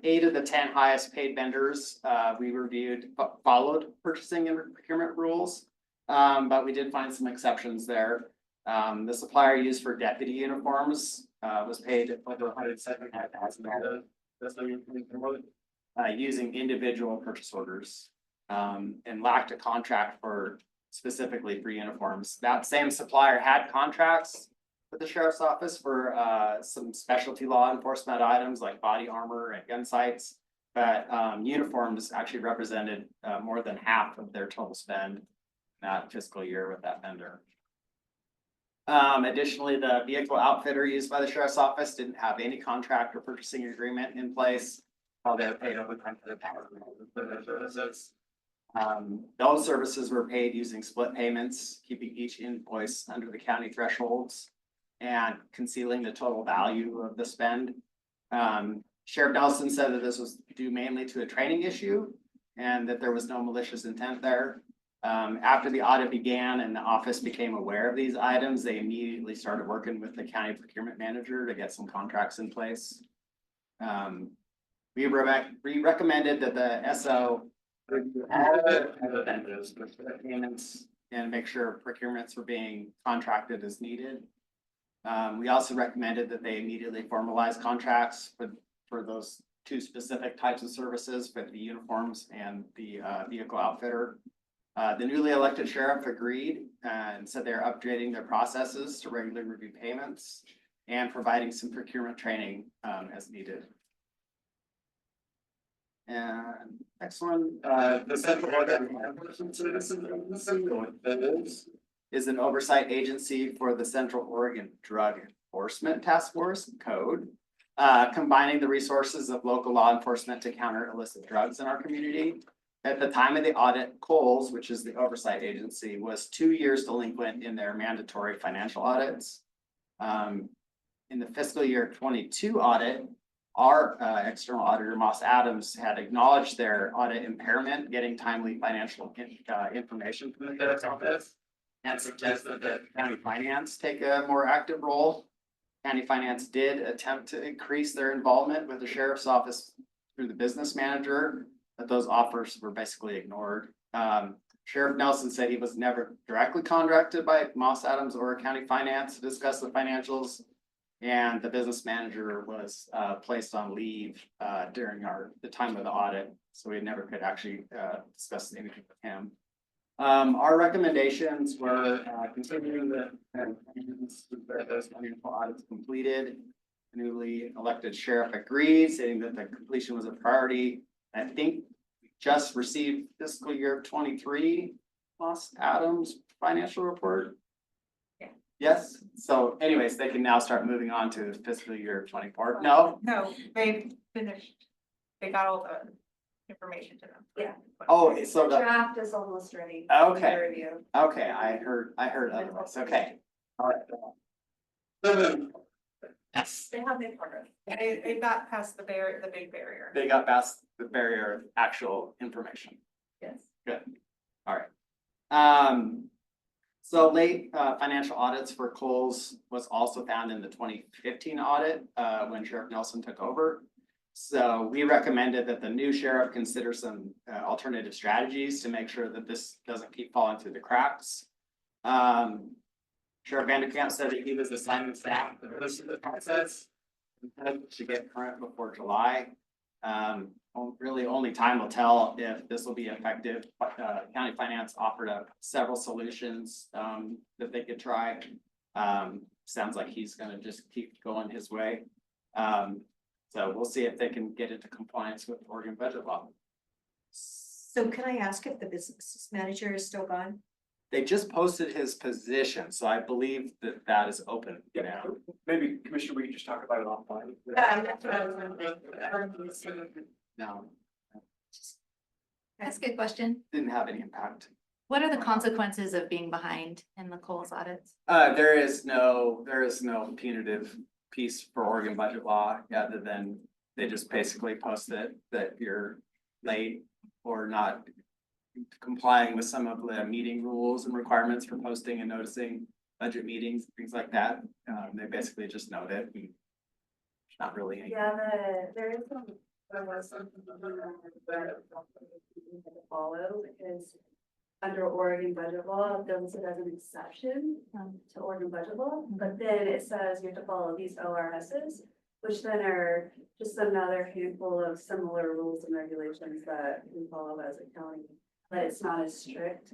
8 of the 10 highest paid vendors. We reviewed, followed purchasing and procurement rules, but we did find some exceptions there. The supplier used for deputy uniforms was paid over $175,000 using individual purchase orders, and lacked a contract for specifically for uniforms. That same supplier had contracts with the sheriff's office for some specialty law enforcement items like body armor and gun sights, but uniforms actually represented more than half of their total spend that fiscal year with that vendor. Additionally, the vehicle outfitter used by the sheriff's office didn't have any contract or purchasing agreement in place. While they paid overtime for their services. Those services were paid using split payments, keeping each invoice under the county thresholds and concealing the total value of the spend. Sheriff Nelson said that this was due mainly to a training issue and that there was no malicious intent there. After the audit began and the office became aware of these items, they immediately started working with the county procurement manager to get some contracts in place. We recommended that the SO review all the vendors for payments and make sure procurements were being contracted as needed. We also recommended that they immediately formalize contracts for those two specific types of services, for the uniforms and the vehicle outfitter. The newly elected sheriff agreed and said they're updating their processes to regularly review payments and providing some procurement training as needed. And next one, the Central Audit Enforcement Services is an oversight agency for the Central Oregon Drug Enforcement Task Force Code, combining the resources of local law enforcement to counter illicit drugs in our community. At the time of the audit, Coles, which is the oversight agency, was 2 years delinquent in their mandatory financial audits. In the fiscal year 22 audit, our external auditor, Moss Adams, had acknowledged their audit impairment, getting timely financial information from the sheriff's office, and suggested that county finance take a more active role. County finance did attempt to increase their involvement with the sheriff's office through the business manager, but those offers were basically ignored. Sheriff Nelson said he was never directly contracted by Moss Adams or county finance to discuss the financials. And the business manager was placed on leave during the time of the audit, so we never could actually discuss anything with him. Our recommendations were continuing those financial audits completed. The newly elected sheriff agreed, saying that the completion was a priority. I think we just received fiscal year 23 Moss Adams financial report. Yes, so anyways, they can now start moving on to fiscal year 24. No? No, they finished, they got all the information to them. Yeah. Oh, so The the, draft is almost ready. Okay. for review. okay, I heard otherwise, okay. All right. Yes, They have their progress. They got past the big barrier. they got past the barrier of actual information. Yes. Good, all right. So late financial audits for Coles was also found in the 2015 audit when Sheriff Nelson took over. So we recommended that the new sheriff consider some alternative strategies to make sure that this doesn't keep falling through the cracks. Sheriff Vanderkamp said that he was assigning staff to listen to the process to get current before July. Really only time will tell if this will be effective. County finance offered up several solutions that they could try. Sounds like he's gonna just keep going his way. So we'll see if they can get into compliance with Oregon budget law. So can I ask if the business manager is still gone? They just posted his position, so I believe that that is open now. Maybe Commissioner, we can just talk about it offline. That's what I was wondering. No, That's a good question. didn't have any impact. What are the consequences of being behind in the Coles audits? There is no punitive piece for Oregon budget law, other than they just basically post that you're late or not complying with some of the meeting rules and requirements for posting and noticing budget meetings, things like that. They basically just note it. And not really. Yeah, there is some follow because under Oregon budget law, those it as an exception to Oregon budget law, but then it says you have to follow these ORSs, which then are just another handful of similar rules and regulations that we follow as a county, but it's not as strict.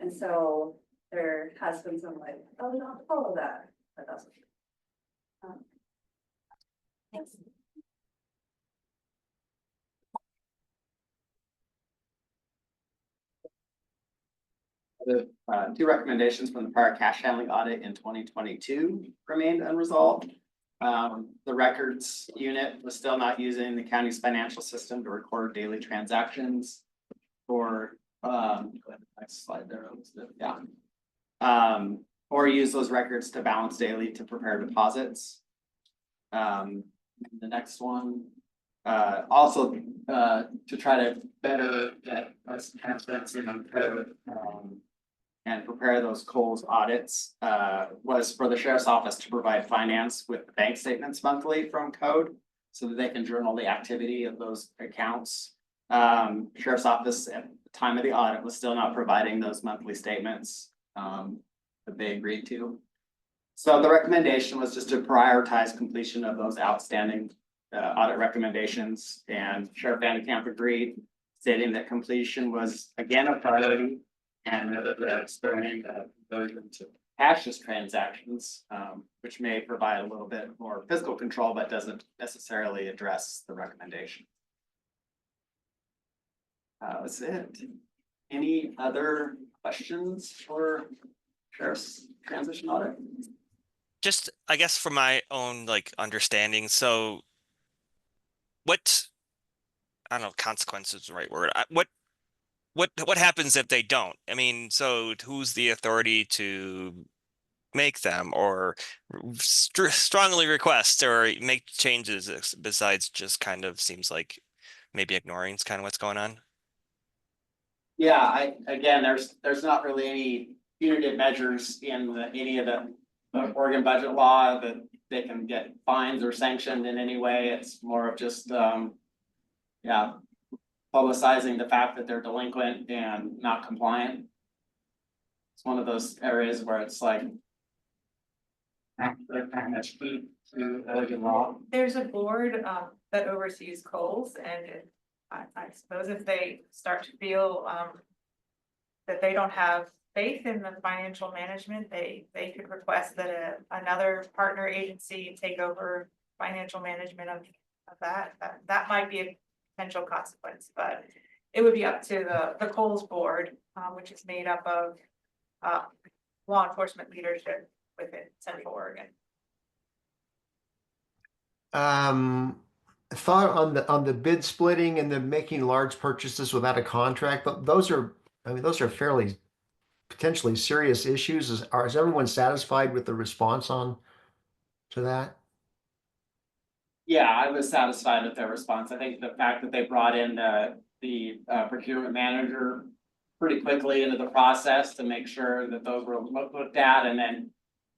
And so there has been some like, oh, we don't have to follow that, but that's okay. Thanks. The two recommendations from the prior cash handling audit in 2022 remained unresolved. The records unit was still not using the county's financial system to record daily transactions or next slide there. Yeah. Or use those records to balance daily to prepare deposits. The next one, also to try to better get us transparency on code and prepare those Coles audits was for the sheriff's office to provide finance with bank statements monthly from code so that they can journal the activity of those accounts. Sheriff's office at the time of the audit was still not providing those monthly statements that they agreed to. So the recommendation was just to prioritize completion of those outstanding audit recommendations, and Sheriff Vanderkamp agreed, stating that completion was again a priority and that exploring conversion to cashless transactions, which may provide a little bit more fiscal control, but doesn't necessarily address the recommendation. That's it. Any other questions for Sheriff's transition audit? Just, I guess for my own like understanding, so what, I don't know, if consequences is the right word. What happens if they don't? I mean, so who's the authority to make them or strongly request or make changes besides just kind of seems like maybe ignoring is kind of what's going on? Yeah, again, there's not really any punitive measures in any of the Oregon budget law that they can get fines or sanctioned in any way. It's more of just, yeah, publicizing the fact that they're delinquent and not compliant. It's one of those areas where it's like, There's a board that oversees Coles, and I suppose if they start to feel that they don't have faith in the financial management, they could request that another partner agency take over financial management of that. That might be a potential consequence, but it would be up to the Coles board, which is made up of law enforcement leadership within Central Oregon. Thought on the bid splitting and the making large purchases without a contract, but those are, I mean, those are fairly potentially serious issues. Is everyone satisfied with the response to that? yeah, I was satisfied with their response. I think the fact that they brought in the procurement manager pretty quickly into the process to make sure that those were looked at, and then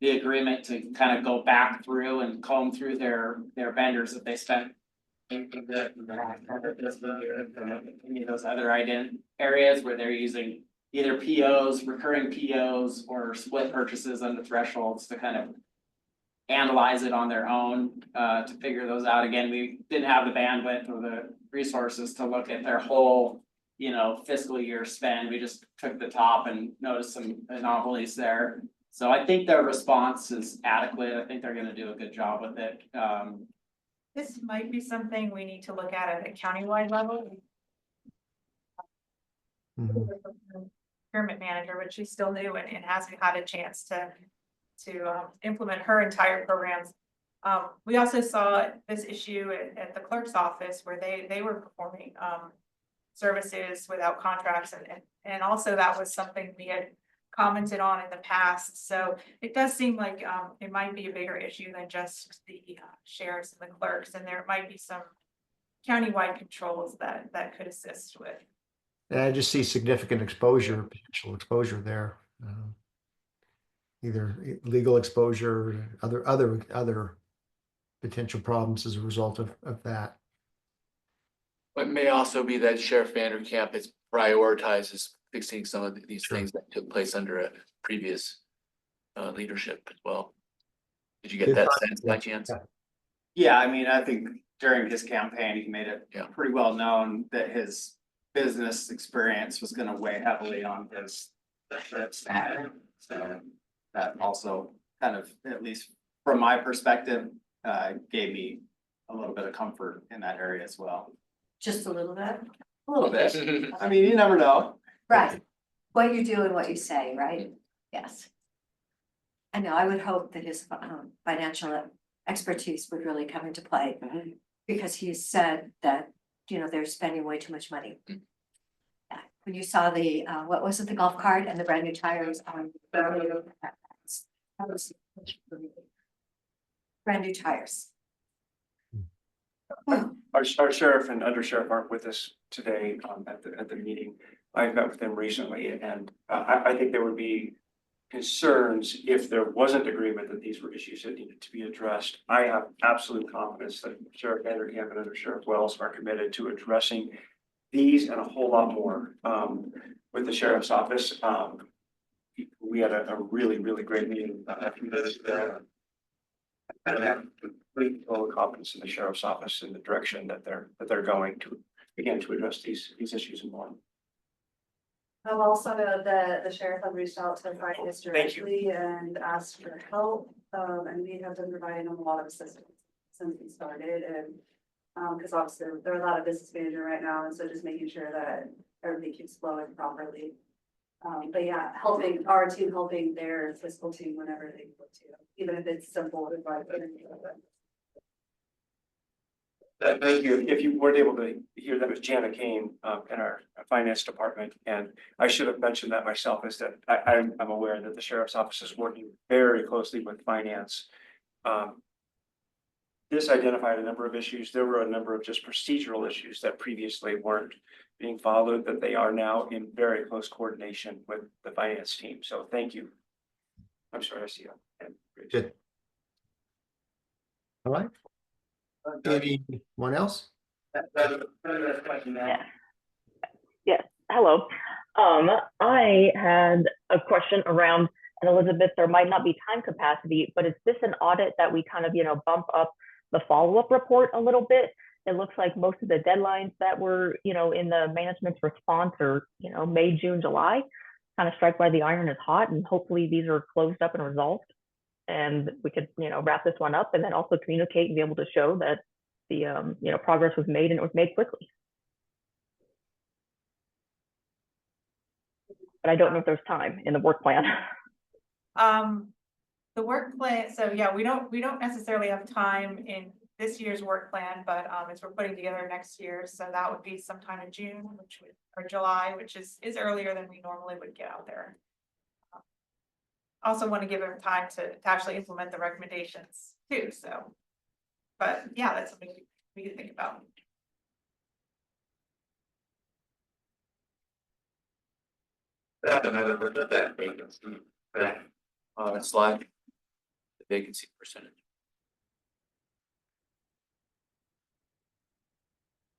the agreement to kind of go back through and comb through their vendors that they spent any of those other areas where they're using either POs, recurring POs, or split purchases under thresholds to kind of analyze it on their own to figure those out. Again, we didn't have the bandwidth or the resources to look at their whole, fiscal year spend. We just took the top and noticed some anomalies there. So I think their response is adequate. I think they're going to do a good job with it. This might be something we need to look at a countywide level. Procurement manager, but she's still new and hasn't had a chance to implement her entire programs. We also saw this issue at the clerk's office where they were performing services without contracts, and also that was something we had commented on in the past. So it does seem like it might be a bigger issue than just the sheriffs and the clerks, and there might be some countywide controls that could assist with. And I just see significant exposure, potential exposure there. Either legal exposure, other potential problems as a result of that. It may also be that Sheriff Vanderkamp has prioritizes fixing some of these things that took place under a previous leadership as well. Did you get that sense by chance? Yeah, I mean, I think during his campaign, he made it pretty well known that his business experience was going to weigh heavily on his standing. So that also kind of, at least from my perspective, gave me a little bit of comfort in that area as well. Just a little bit. A little bit. I mean, you never know. Right. What you do and what you say, right? Yes. I know, I would hope that his financial expertise would really come into play, because he said that, they're spending way too much money. Yeah. When you saw the, what was it, the golf cart and the brand new tires on brand new tires. Our sheriff and undersheriff aren't with us today at the meeting. I met with them recently, and I think there would be concerns if there wasn't agreement that these were issues that needed to be addressed. I have absolute confidence that Sheriff Vanderkamp and Under Sheriff Wells are committed to addressing these and a whole lot more with the sheriff's office. we had a really, really great meeting a few days ago. And I have complete total confidence in the sheriff's office and the direction that they're going to, again, to address these issues and more. I'll also know that the sheriff had reached out to finance Thank you. directly and asked for help. And we have been providing them a lot of assistance since we started and, because obviously they're a lot of business manager right now, and so just making sure that everything keeps flowing properly. But yeah, helping our team, helping their fiscal team whenever they need to, even if it's simple advice. Thank you. If you weren't able to hear, that was Jana Kane in our finance department, and I should have mentioned that myself, is that I'm aware that the sheriff's office is working very closely with finance. This identified a number of issues. There were a number of just procedural issues that previously weren't being followed, that they are now in very close coordination with the finance team. So thank you. I'm sorry, I see you. Good. All right. Anyone else? Yes, hello. I had a question around, and Elizabeth, there might not be time capacity, but is this an audit that we kind of, bump up the follow-up report a little bit? It looks like most of the deadlines that were, in the management's response are, May, June, July, kind of strike while the iron is hot, and hopefully these are closed up and resolved. And we could, wrap this one up and then also communicate and be able to show that the, progress was made and it was made quickly. But I don't know if there's time in the work plan. The work plan, so yeah, we don't necessarily have time in this year's work plan, but as we're putting together next year, so that would be sometime in June, or July, which is earlier than we normally would get out there. Also want to give them time to actually implement the recommendations too, so. But yeah, that's something we can think about. Slide. The vacancy percentage.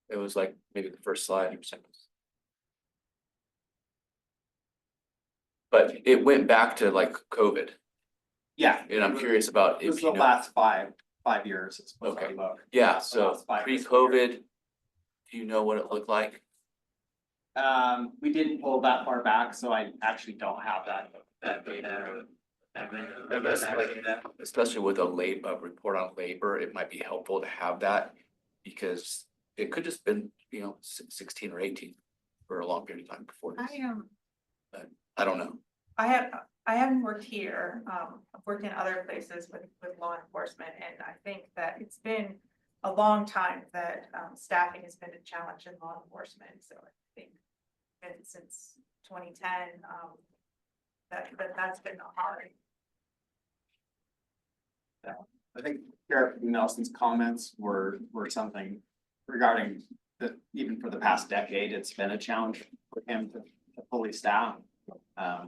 It was like maybe the first slide or something. But it went back to like COVID, Yeah. and I'm curious about This is if the you know. last five years. It's supposed to Okay. look. Yeah, The so last 5 years. pre-COVID, do you know what it looked like? We didn't pull that far back, so I actually don't have that data. Especially with a report on labor, it might be helpful to have that, because it could just been, 16 or 18 for a long period of time before this. I don't know. I haven't worked here. I've worked in other places with law enforcement, and I think that it's been a long time that staffing has been a challenge in law enforcement. So I think since 2010, that's been hard. Yeah, I think Sheriff Nelson's comments were something regarding that even for the past decade, it's been a challenge for him to fully staff.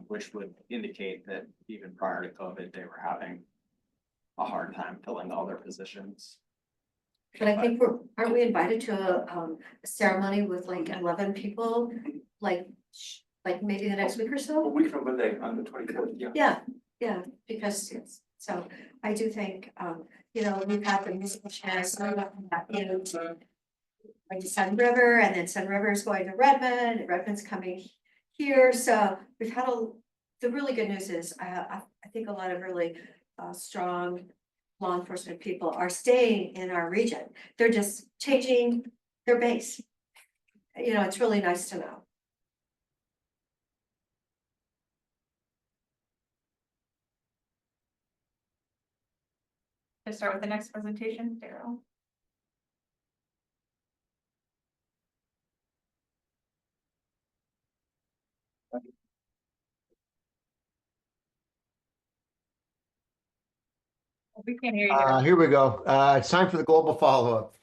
Which would indicate that even prior to COVID, they were having a hard time filling all their positions. But I think aren't we invited to a ceremony with like 11 people, like maybe the next week or A so? week from Monday on the 24th, yeah. Yeah, because so I do think, we've had the musical chairs, like to Sun River, and then Sun River is going to Redmond, and Redmond's coming here, so we've had the really good news is, I think a lot of really strong law enforcement people are staying in our region. They're just changing their base. It's really nice to know. To start with the next presentation, Daryl. We can't hear you. Here we go. It's time for the global follow-up.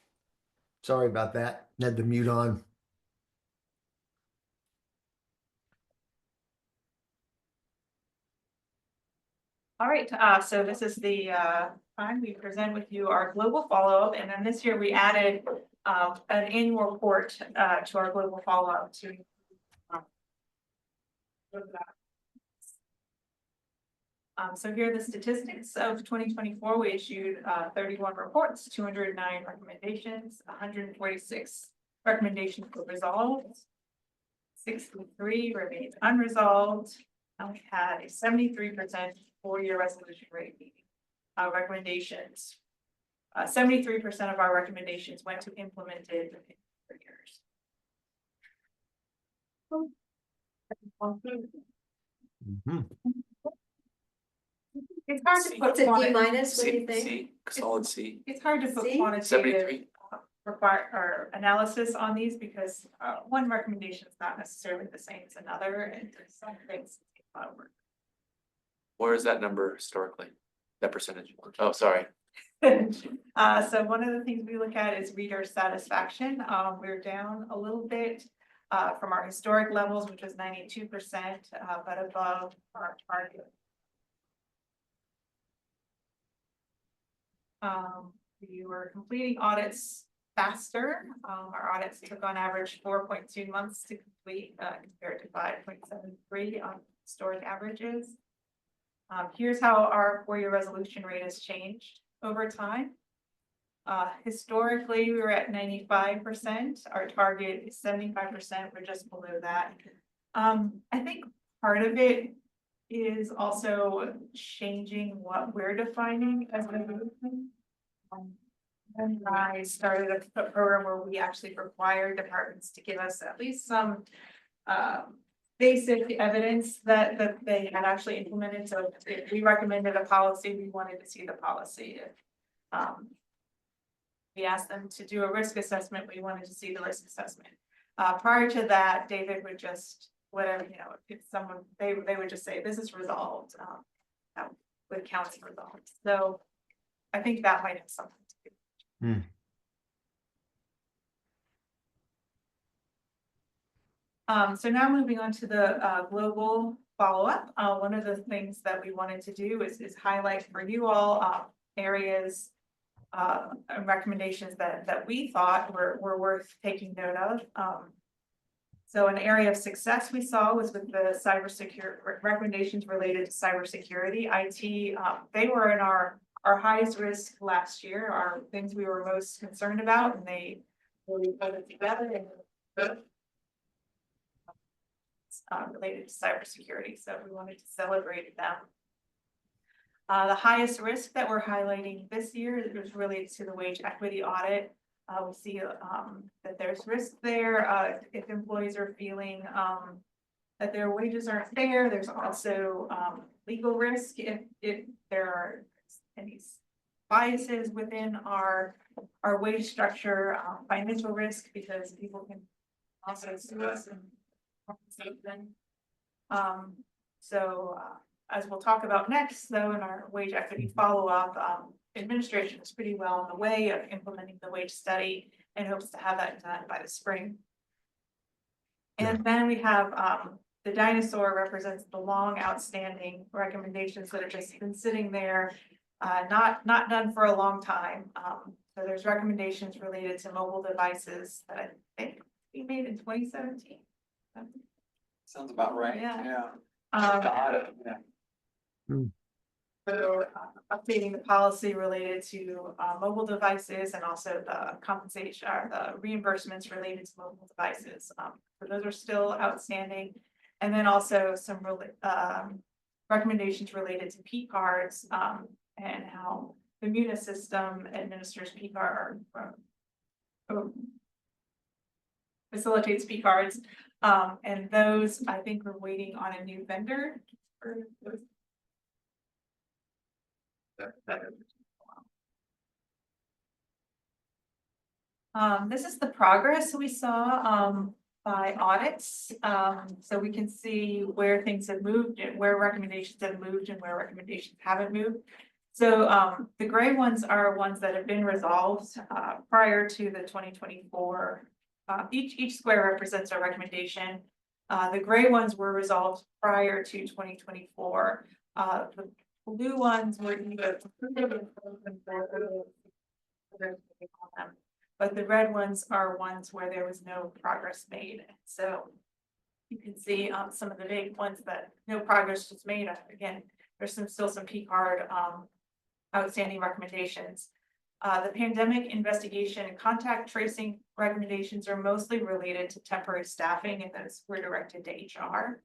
Sorry about that. Had the mute on. All right, so this is the time we present with you our global follow-up, and then this year we added an annual report to our global follow-up to So here are the statistics of 2024. We issued 31 reports, 209 recommendations, 146 recommendations were resolved. 63 remained unresolved, and we had a 73% 4-year resolution rate meeting. Recommendations. 73% of our recommendations went to implemented within 4 years. Mhm. It's hard to put It's a D quantitative. minus, what do you C, think? C, solid C, It's hard to put See? quantitative 73. require or analysis on these because one recommendation is not necessarily the same as another, and there's some things that take a lot of work. Where is that number historically? That percentage? Oh, sorry. So one of the things we look at is reader satisfaction. We're down a little bit from our historic levels, which was 92%, but above our target. We were completing audits faster. Our audits took on average 4.2 months to complete compared to 5.73 on historic averages. Here's how our 4-year resolution rate has changed over time. Historically, we were at 95%. Our target is 75%. We're just below that. I think part of it is also changing what we're defining as resolution. And I started a program where we actually require departments to give us at least some basic evidence that they had actually implemented. So if we recommended a policy, we wanted to see the policy. If we asked them to do a risk assessment, we wanted to see the risk assessment. Prior to that, David would just, whatever, you know, if someone, they would just say, this is resolved, that would count as resolved. So I think that might have something to do. So now moving on to the global follow-up. One of the things that we wanted to do is highlight for you all areas and recommendations that we thought were worth taking note of. So an area of success we saw was with the cybersecurity recommendations related to cybersecurity, IT. They were in our highest risk last year, our things we were most concerned about, and they really put it together and related to cybersecurity. So we wanted to celebrate them. The highest risk that we're highlighting this year is related to the wage equity audit. We see that there's risk there if employees are feeling that their wages aren't fair. There's also legal risk if there are any biases within our wage structure, financial risk because people can also sue us and compensate them. As we'll talk about next, though, in our wage equity follow-up, administration is pretty well on the way of implementing the wage study and hopes to have that done by the spring. And then we have the dinosaur represents the long outstanding recommendations that have just been sitting there, not done for a long time. So there's recommendations related to mobile devices that I think we made in 2017. Sounds about right. Yeah. Yeah. So updating the policy related to mobile devices and also the compensation or the reimbursements related to mobile devices. So those are still outstanding. And then also some recommendations related to P cards and how the Munis system administers P card facilitates P cards. And those, I think we're waiting on a new vendor for those. This is the progress we saw by audits. So we can see where things have moved and where recommendations have moved and where recommendations haven't moved. So the gray ones are ones that have been resolved prior to the 2024. Each square represents a recommendation. The gray ones were resolved prior to 2024. The blue ones were either but the red ones are ones where there was no progress made. So you can see some of the big ones that no progress was made. Again, there's still some P card, outstanding recommendations. The pandemic investigation and contact tracing recommendations are mostly related to temporary staffing, and those were directed to HR.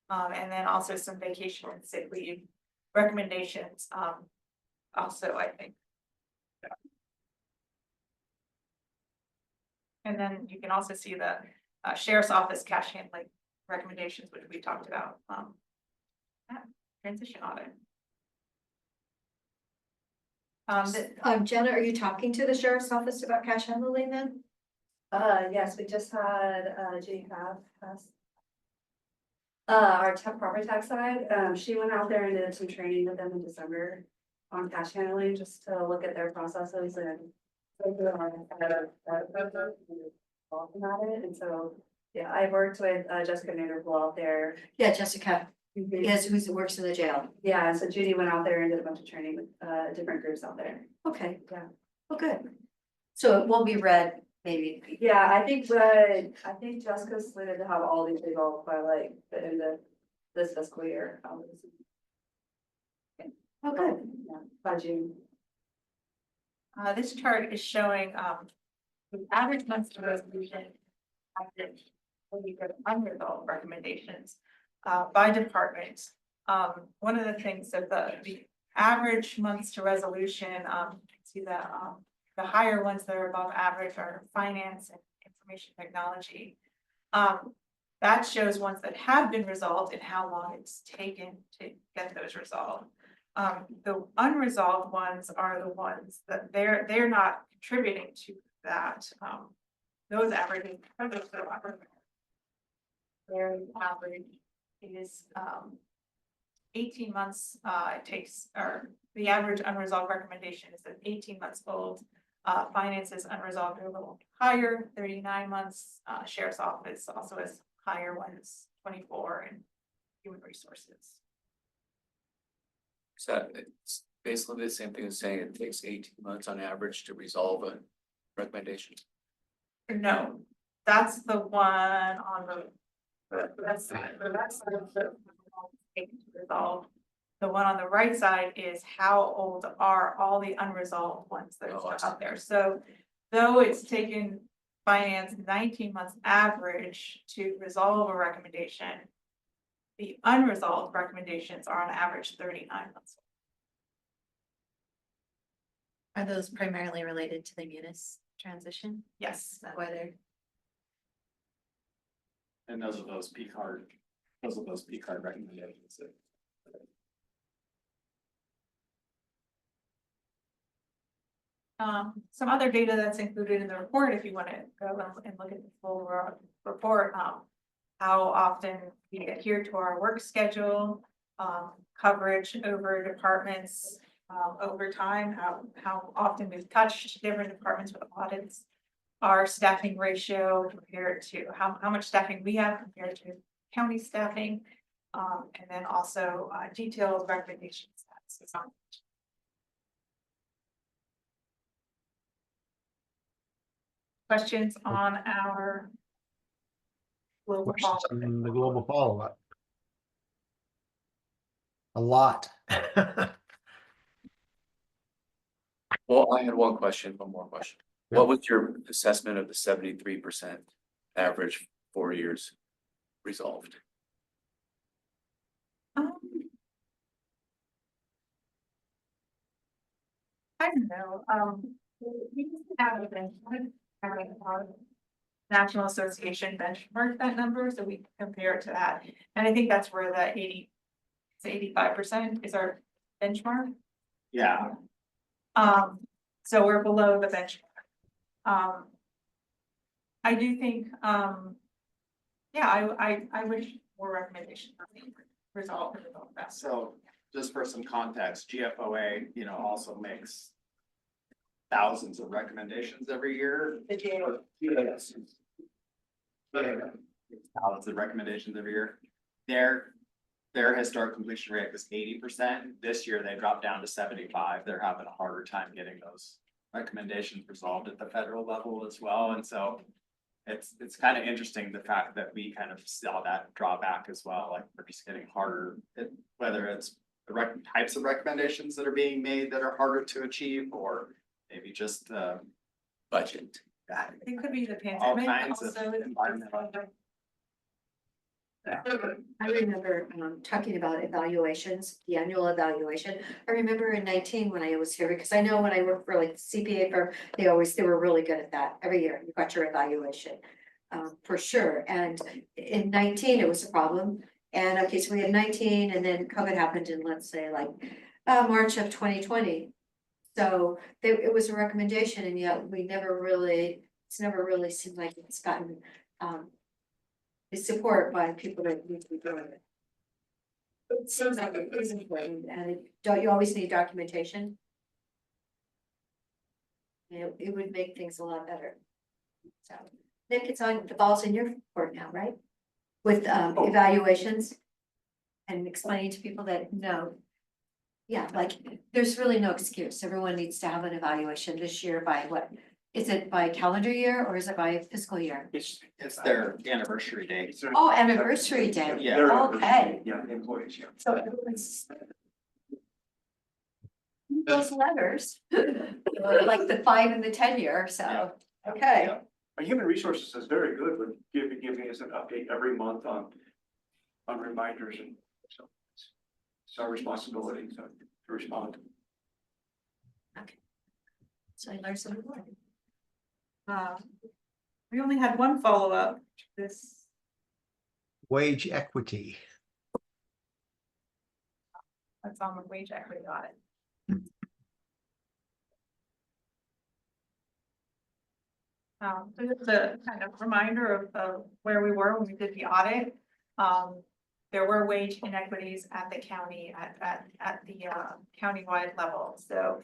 And then also some vacation and sick leave recommendations, also, I think. And then you can also see the sheriff's office cash handling recommendations, which we talked about, transition audit. Jenna, are you talking to the sheriff's office about cash handling then? Yes, we just had, Judy Crabb pass. Our property tax side, she went out there and did some training with them in December on cash handling, just to look at their processes and. About it, and so, yeah, I worked with Jessica Vanderpool out there. Yeah, Jessica, yes, who works in the jail. Yeah, so Judy went out there and did a bunch of training with different groups out there. Okay, Yeah. well, good. So it won't be read, maybe. Yeah, I think Jessica's slated to have all these resolved by like the end of this fiscal year. Oh, good. Yeah, by June. This chart is showing, the average monthly resolution active unresolved recommendations, by department. One of the things that the average months to resolution, you can see that, the higher ones that are above average are finance and information technology. That shows ones that have been resolved and how long it's taken to get those resolved. The unresolved ones are the ones that they're not contributing to that. Those averaging. Their average is 18 months. It takes, or the average unresolved recommendation is at 18 months old. Finance is unresolved are a little higher, 39 months. Sheriff's office also has higher ones, 24, and human resources. So it's basically the same thing as saying it takes 18 months on average to resolve a recommendation. No, that's the one on the. That's the resolve. The one on the right side is how old are all the unresolved ones that are out there. So though it's taken finance 19 months average to resolve a recommendation, the unresolved recommendations are on average 39 months. Are those primarily related to the munis transition? Yes. Is that why they're? And those are those P card recommendations. Some other data that's included in the report, if you want to go and look at the full report, how often we adhere to our work schedule, coverage over departments, over time, how often we've touched different departments with audits, our staffing ratio compared to how much staffing we have compared to county staffing, and then also detailed recommendations. Questions on our global Questions follow-up? on the global follow-up? A lot. Well, I had one more question. Yeah. What was your assessment of the 73% average 4 years resolved? I don't know, we just have a benchmark, National Association benchmark that number, so we compare it to that, and I think that's where the 85% is our benchmark. Yeah, So we're below the benchmark. I do think, yeah, I wish more recommendations resolved that. so just for some context, GFOA, also makes thousands of recommendations every year. Thousands of recommendations every year. Their historic completion rate was 80%. This year they dropped down to 75. They're having a harder time getting those recommendations resolved at the federal level as well. And so it's kind of interesting the fact that we kind of saw that drawback as well. Like we're just getting harder, whether it's types of recommendations that are being made that are harder to achieve, or maybe just, Budget. It could be the all pandemic kinds of also. environmental. I remember talking about evaluations, the annual evaluation. I remember in 19 when I was here, because I know when I worked for like CPA firm, they were really good at that. Every year you got your evaluation. For sure. And in 19, it was a problem. And okay, so we had 19 and then COVID happened in, let's say, like March of 2020. So it was a recommendation, and yet it's never really seemed like it's gotten the support by people that need to be doing it. It seems like it is important, and don't you always need documentation? It would make things a lot better. So, Nick, the ball's in your court now, right? With evaluations and explaining to people that no. Yeah, like, there's really no excuse. Everyone needs to have an evaluation this year by what? Is it by calendar year or is it by fiscal year? It's their anniversary date. Oh, anniversary day. Yeah. Their Okay. anniversary, yeah, employees, yeah. So everyone's. Those letters, like the 5 and the 10 year, so, okay. Yeah. Our human resources is very good with giving us an update every month on reminders, and so it's our responsibility to respond. So I learned something more. We only had one follow-up this. Wage equity. That's on the wage equity audit. So just a kind of reminder of where we were when we did the audit. There were wage inequities at the county, at the countywide level. So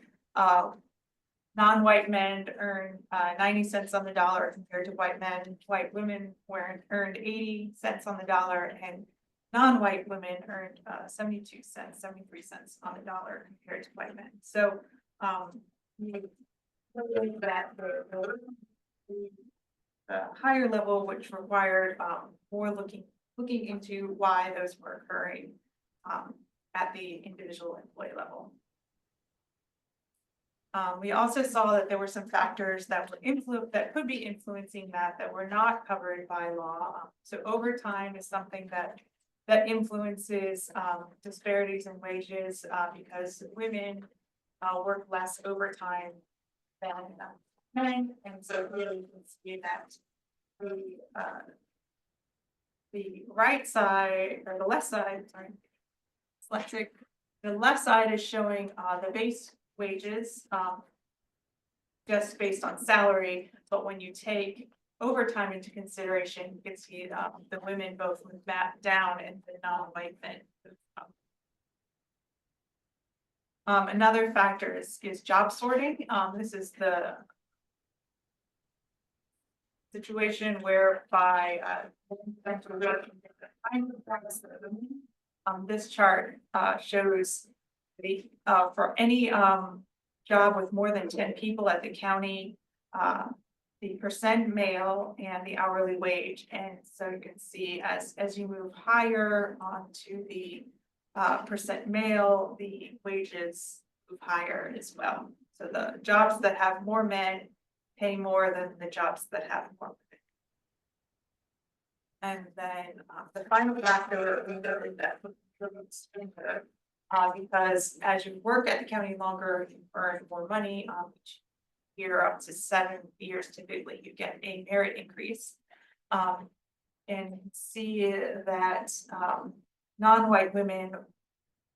non-white men earn 90 cents on the dollar compared to white men. White women earned 80 cents on the dollar, and non-white women earned 72 cents, 73 cents on the dollar compared to white men. So that the higher level, which required more looking into why those were occurring at the individual employee level. We also saw that there were some factors that could be influencing that were not covered by law. So overtime is something that influences disparities in wages because women work less overtime than men, and so really you can see that the right side or the left side, sorry, dyslexic. The left side is showing the base wages just based on salary, but when you take overtime into consideration, you can see the women both move back down and the non-white men move up. Another factor is job sorting. This is the situation whereby this chart shows the for any job with more than 10 people at the county, the percent male and the hourly wage. And so you can see as you move higher onto the percent male, the wages move higher as well. So the jobs that have more men pay more than the jobs that have more women. And then the final factor that because as you work at the county longer, you earn more money. Each year up to 7 years, typically you get a merit increase. And you can see that non-white women,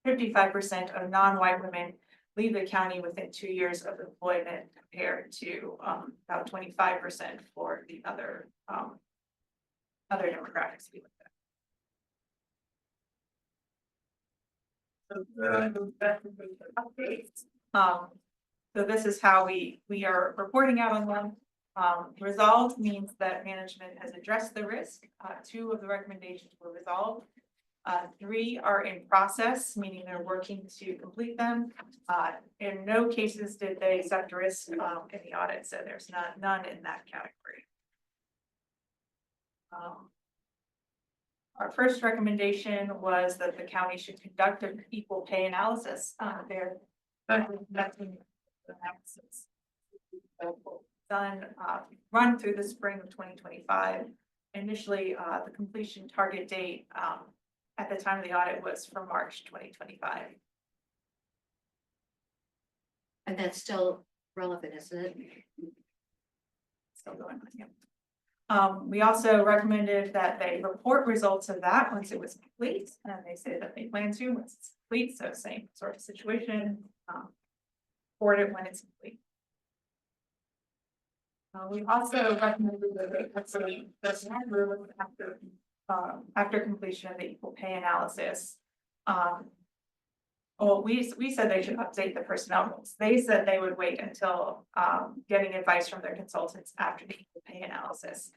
55% of non-white women leave the county within 2 years of employment compared to about 25% for the other demographics we looked at. So this is how we are reporting out on them. Resolved means that management has addressed the risk. 2 of the recommendations were resolved. 3 are in process, meaning they're working to complete them. In no cases did they accept risk in the audit, so there's none in that category. Our first recommendation was that the county should conduct an equal pay analysis. They're currently conducting the analysis. Done, run through the spring of 2025. Initially, the completion target date at the time of the audit was for March 2025. And that's still relevant, isn't it? Still going on, yeah. We also recommended that they report results of that once it was complete, and they say that they plan to once it's complete, so same sort of situation. Report it when it's complete. We also recommended that they consider the after completion of the equal pay analysis. Well, we said they should update the personnel rules. They said they would wait until getting advice from their consultants after the equal pay analysis.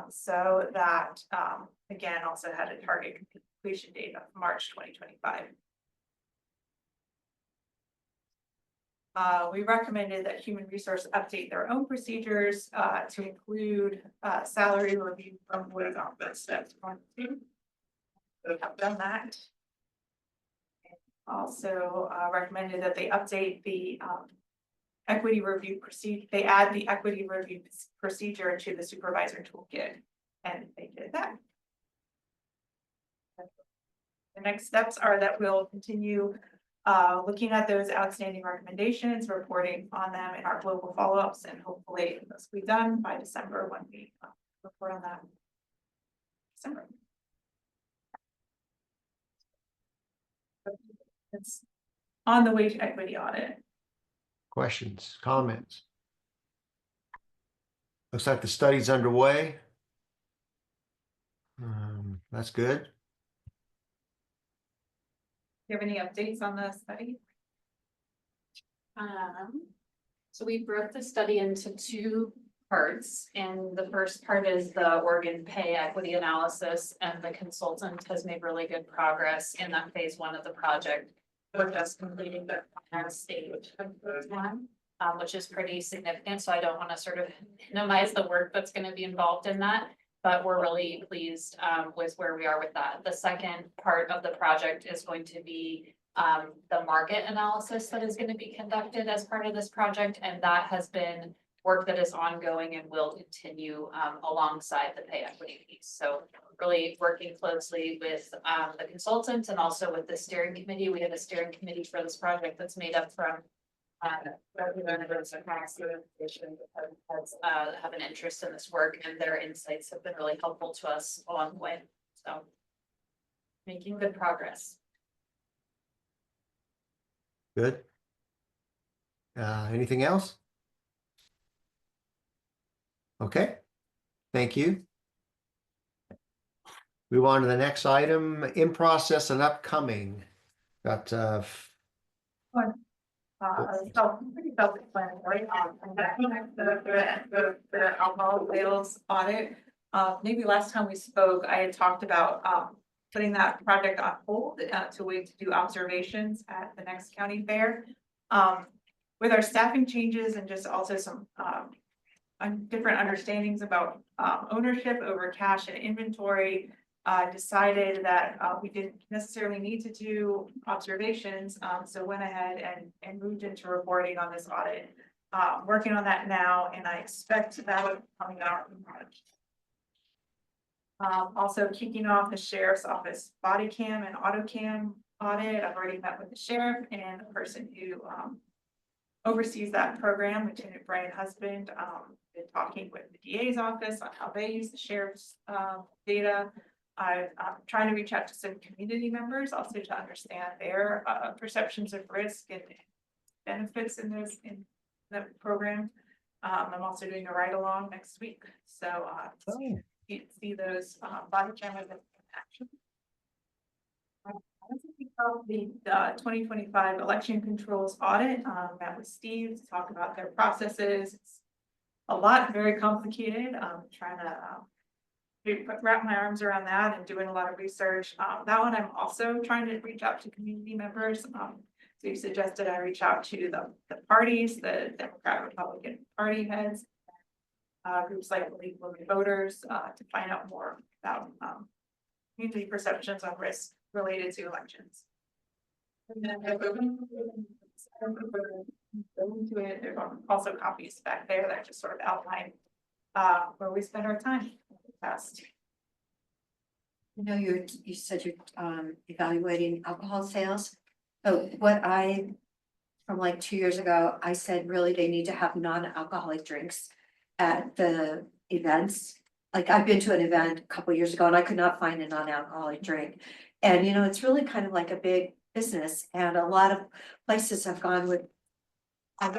So that again also had a target completion date of March 2025. We recommended that human resource update their own procedures to include salary review from what office steps 1 and 2. We have done that. Also recommended that they update the equity review procedure. They add the equity review procedure to the supervisor toolkit, and they did that. The next steps are that we'll continue looking at those outstanding recommendations, reporting on them in our global follow-ups, and hopefully this will be done by December when we report on that. December. It's on the wage equity audit. Questions, comments? Looks like the study's underway. That's good. Do you have any updates on the study? So we broke the study into 2 parts, and the first part is the Oregon pay equity analysis, and the consultant has made really good progress in that phase 1 of the project. We're just completing the final stage of phase 1, which is pretty significant, so I don't want to sort of minimize the work that's going to be involved in that, but we're really pleased with where we are with that. The second part of the project is going to be the market analysis that is going to be conducted as part of this project, and that has been work that is ongoing and will continue alongside the pay equity piece. So really working closely with the consultant and also with the steering committee. We have a steering committee for this project that's made up from representatives across the organization that have an interest in this work, and their insights have been really helpful to us along the way. So making good progress. Good. Anything else? Okay, thank you. Move on to the next item, in process and upcoming. Got Pretty self-explanatory. The alcohol sales audit. Maybe last time we spoke, I had talked about putting that project on hold to wait to do observations at the next county fair. With our staffing changes and just also some different understandings about ownership over cash and inventory, decided that we didn't necessarily need to do observations, so went ahead and moved into reporting on this audit. Working on that now, and I expect that will be coming out in March. Also kicking off the sheriff's office body cam and auto cam audit. I've already met with the sheriff and the person who oversees that program, Lieutenant Brian Husband. Been talking with the DA's office on how they use the sheriff's data. I'm trying to reach out to some community members also to understand their perceptions of risk and benefits in the program. I'm also doing a ride along next week, so you can see those body cameras in action. The 2025 election controls audit. Met with Steve to talk about their processes. It's a lot, very complicated. Trying to wrap my arms around that and doing a lot of research. That one I'm also trying to reach out to community members. So you suggested I reach out to the parties, the Democrat Republican party heads, groups like League of Women Voters, to find out more about community perceptions on risk related to elections. And then I go into it, there's also copies back there that just sort of outline where we spend our time past. You know, you said you're evaluating alcohol sales. So from like 2 years ago, I said really they need to have non-alcoholic drinks at the events. Like I've been to an event a couple years ago and I could not find a non-alcoholic drink. And you know, it's really kind of like a big business and a lot of places have gone with. I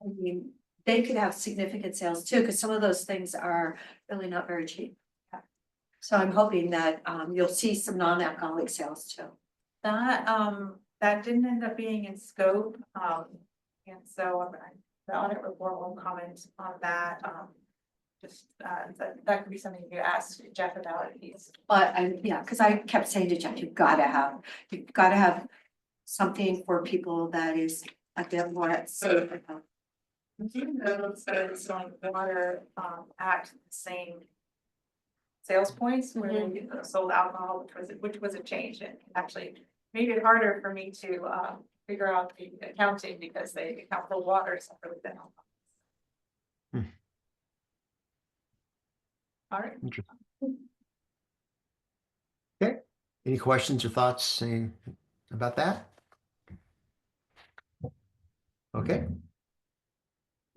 mean, they could have significant sales too, because some of those things are really not very cheap. So I'm hoping that you'll see some non-alcoholic sales too. That didn't end up being in scope, and so the audit report will comment on that, that could be something you ask Jeff about if he's. But yeah, because I kept saying to Jeff, you've got to have something for people that is a bit more safe. It's on the water act the same sales points where they sold alcohol, which was a change and actually made it harder for me to figure out the accounting because they account for water separately than alcohol. All right. Interesting. Okay. Any questions or thoughts about that? Okay.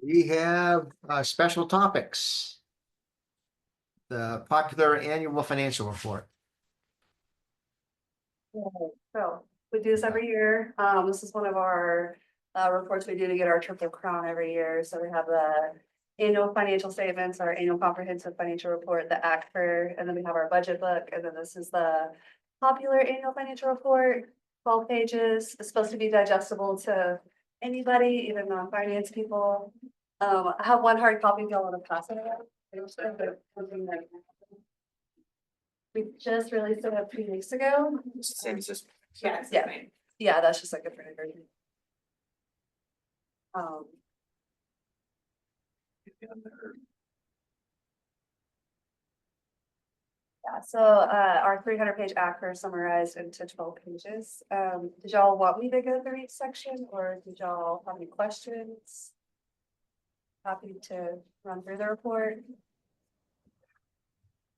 We have special topics. The popular annual financial report. So we do this every year. This is one of our reports we do to get our Triple Crown every year. So we have the annual financial statements, our annual comprehensive financial report, the ACFR, and then we have our budget book. And then this is the popular annual financial report, 12 pages. It's supposed to be digestible to anybody, even non-finance people. I have one hard copy if y'all want to pass it around. We just released it a few weeks ago. Same as this. Yeah, that's just like a printed version. Yeah, so our 300-page ACFR summarized into 12 pages. Did y'all want me to go through each section or did y'all have any questions? Happy to run through the report.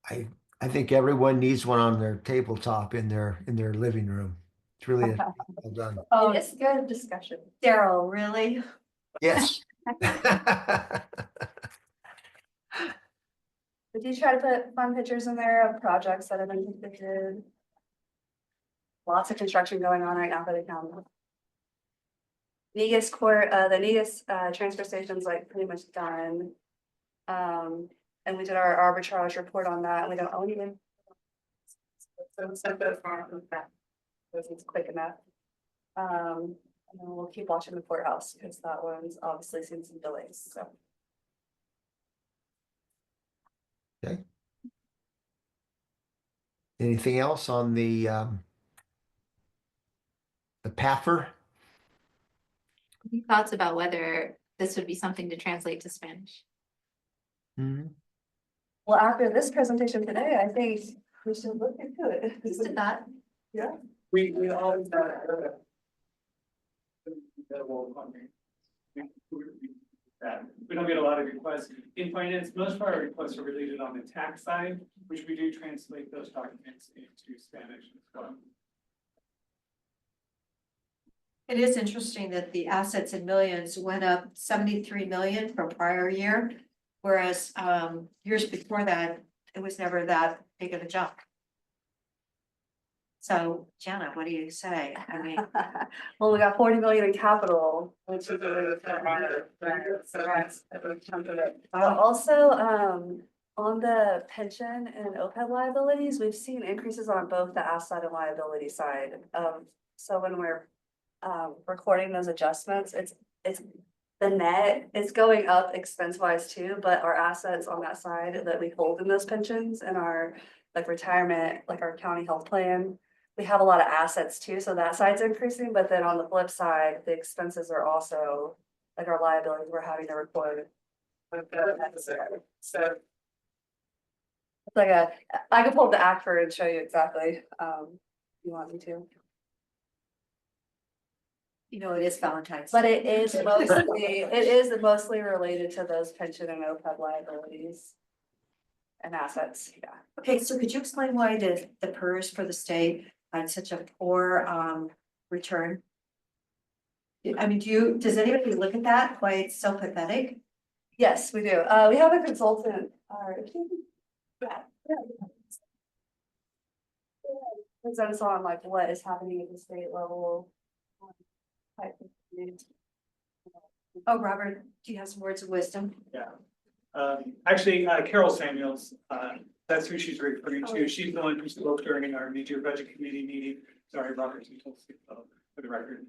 I think everyone needs one on their tabletop in their living room. It's really well done. Oh, it's good discussion. Daryl, really? Yes. We do try to put fun pictures in there of projects that have been completed. Lots of construction going on right now for the county. Negus Court, the Negus transfer station's like pretty much done. And we did our arbitrage report on that. We don't own even. So it's quick enough. And then we'll keep watching the courthouse because that one's obviously seen some delays, so. Okay. Anything else on the PAFR? Any thoughts about whether this would be something to translate to Spanish? Mm-hmm. Well, after this presentation today, I think we should look into it. Just did that. Yeah. We always we don't get a lot of requests in finance. Most of our requests are related on the tax side, which we do translate those documents into Spanish as well. It is interesting that the assets in millions went up 73 million from prior year, whereas years before that, it was never that big of a jump. So Jenna, what do you say? I mean, Well, we got 40 million in capital, which is also on the pension and OPEB liabilities, we've seen increases on both the asset and liability side. So when we're recording those adjustments, it's the net is going up expense wise too, but our assets on that side that we hold in those pensions and our like retirement, like our county health plan, we have a lot of assets too, so that side's increasing, but then on the flip side, the expenses are also, like our liabilities, we're having to record. So It's like I could pull up the act for it and show you exactly, if you want me to. You know, it is Valentine's. But it is mostly related to those pension and OPEB liabilities. And assets, yeah. Okay, so could you explain why the PERS for the state had such a poor return? I mean, does anybody look at that, why it's so pathetic? Yes, we do. We have a consultant, present us on like what is happening at the state level. type of thing. Oh, Robert, do you have some words of wisdom? Yeah. Actually, Carol Samuels, that's who she's referring to. She's the one who spoke during our mid-year budget committee meeting. Sorry, Robert, you told me for the record.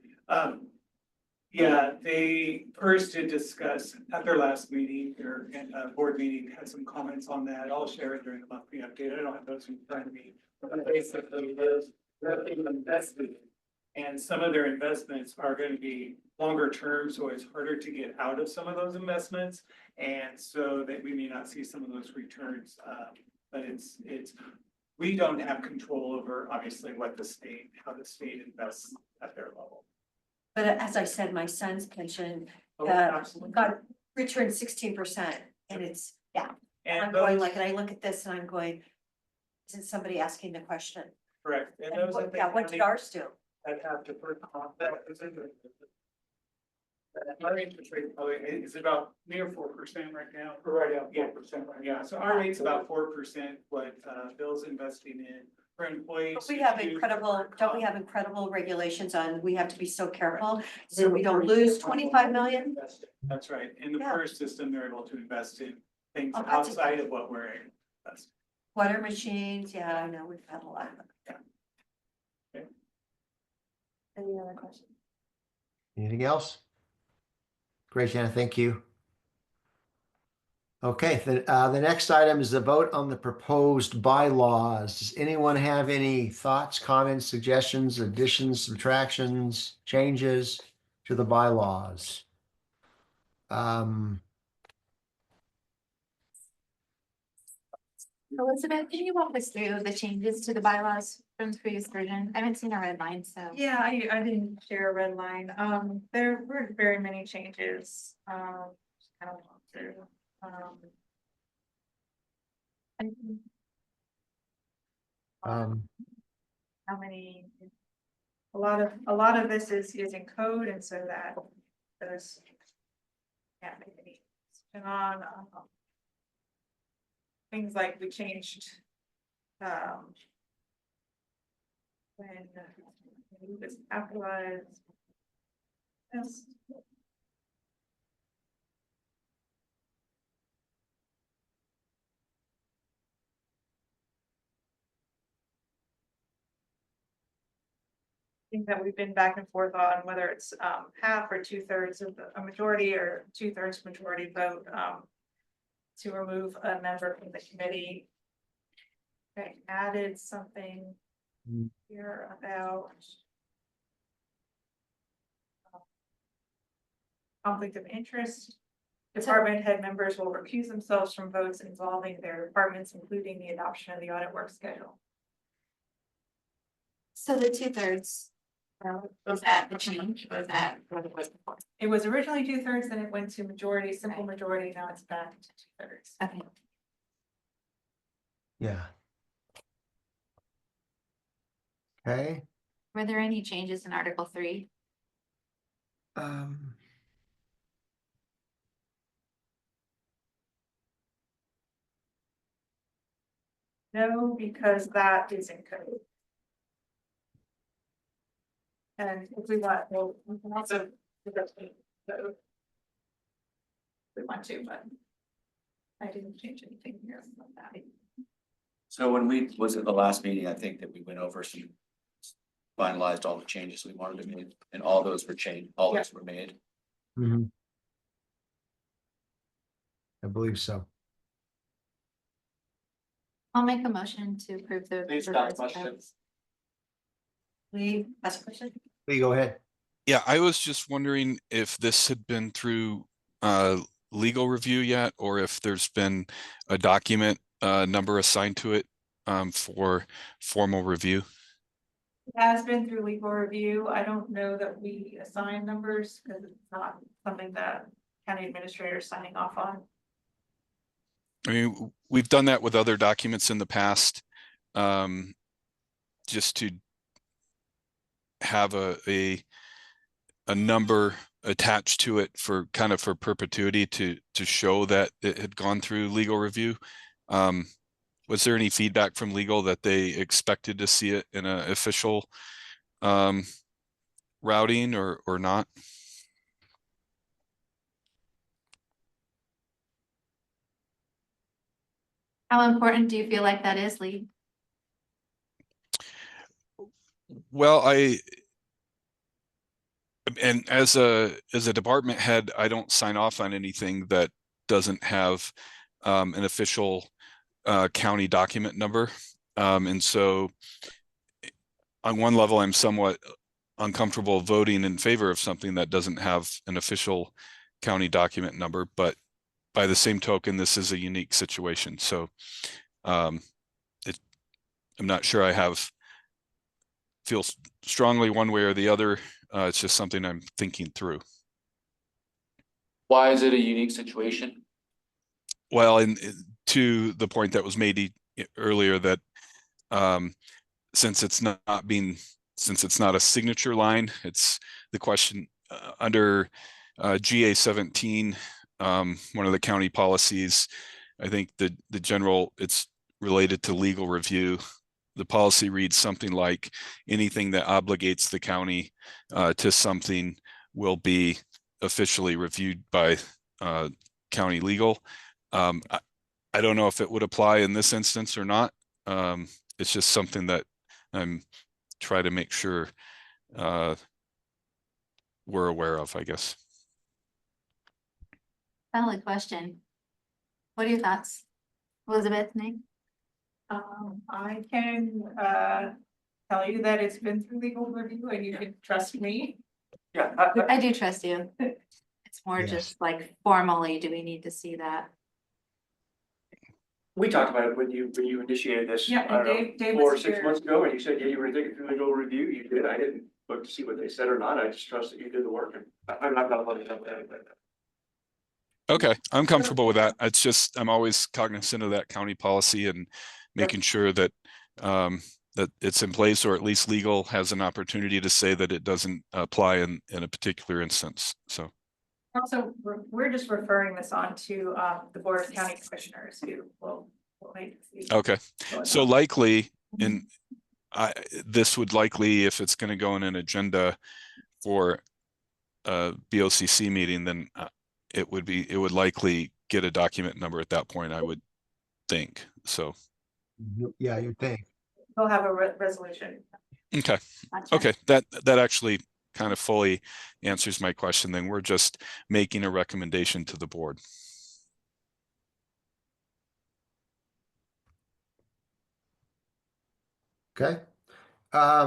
Yeah, they first did discuss at their last meeting, their board meeting, had some comments on that. I'll share it during the monthly update. I don't have those in front of me. But basically, they're invested, and some of their investments are going to be longer term, so it's harder to get out of some of those investments. And so that we may not see some of those returns, but we don't have control over obviously how the state invests at their level. But as I said, my son's pension Oh, absolutely. got returned 16%, and it's, yeah. And I'm going like, and I look at this and I'm going, isn't somebody asking the question? correct. And And those what, are the yeah, what did ours do? that have to put on that is in the. Our interest rate probably is about near 4% right now. Right now, 4%. Yeah, so our rate's about 4%, what Bill's investing in for employees. But we have to- incredible, don't we have incredible regulations on, we have to be so careful, so we don't lose 25 million? That's right. In the Yeah. PERS system, they're able to invest in things Oh, that's outside of what we're investing. Water machines, yeah, I know, we've had a lot. Any other questions? Anything else? Great, Shannon, thank you. Okay, the next item is the vote on the proposed bylaws. Does anyone have any thoughts, comments, suggestions, additions, subtractions, changes to the bylaws? Elizabeth, can you walk us through the changes to the bylaws from the previous version? I haven't seen a red line, so. Yeah, I didn't share a red line. There weren't very many changes. Just kind of walk through. How many? A lot of this is in code, and so that there's. Can't make any decision on. Things like we changed. When it was capitalized. Yes. Thing that we've been back and forth on, whether it's half or 2/3 of a majority or 2/3 majority vote to remove a member from the committee. I added something here about conflict of interest. Department head members will recuse themselves from votes involving their departments, including the adoption of the audit work schedule. So the 2/3, was that the change, or was that what it was before? It was originally 2/3, then it went to majority, simple majority, now it's back to 2/3. Okay. Yeah. Okay. Were there any changes in Article 3? No, because that is in code. And if we want, well, we can also. We want to, but. I didn't change anything here about that. So when was at the last meeting, I think that we went over finalized all the changes we wanted to make, and all those were changed, all those were made. I believe so. I'll make a motion to approve the. Please, revised question. bylaws. Lee, ask a question? Lee, go ahead. Yeah, I was just wondering if this had been through legal review yet, or if there's been a document number assigned to it for formal review? It has been through legal review. I don't know that we assign numbers because it's not something that county administrator is signing off on. I mean, we've done that with other documents in the past, just to have a number attached to it for kind of for perpetuity to show that it had gone through legal review. Was there any feedback from legal that they expected to see it in an official routing or not? How important do you feel like that is, Lee? Well, and as a department head, I don't sign off on anything that doesn't have an official county document number. And so on one level, I'm somewhat uncomfortable voting in favor of something that doesn't have an official county document number, but by the same token, this is a unique situation. So I'm not sure I feel strongly one way or the other. It's just something I'm thinking through. Why is it a unique situation? Well, to the point that was made earlier, that since it's not a signature line, it's the question under GA 17, one of the county policies. I think the general, it's related to legal review. The policy reads something like anything that obligates the county to something will be officially reviewed by county legal. I don't know if it would apply in this instance or not. It's just something that I'm trying to make sure we're aware of, I guess. Valid question. What are your thoughts? Elizabeth, Nick? I can tell you that it's been through legal review and you can trust me. Yeah, I do trust you. It's more Yes. just like formally, do we need to see that? we talked about it when you initiated this, Yeah, I and don't know, Dave 4 or was 6 here. months ago, and you said, yeah, you were gonna take it through legal review. You did. I didn't look to see what they said or not. I just trust that you did the work, and I'm not gonna let it up that. Okay, I'm comfortable with that. It's just, I'm always cognizant of that county policy and making sure that that it's in place, or at least legal has an opportunity to say that it doesn't apply in a particular instance. So. Also, we're just referring this on to the Board of County Commissioners who will make. Okay, so likely this would likely, if it's going to go in an agenda for a BOCC meeting, then it would likely get a document number at that point, I would think. So. Yeah, you'd think. We'll have a resolution. Okay. Gotcha. Okay, that actually kind of fully answers my question. Then we're just making a recommendation to the board. Okay. I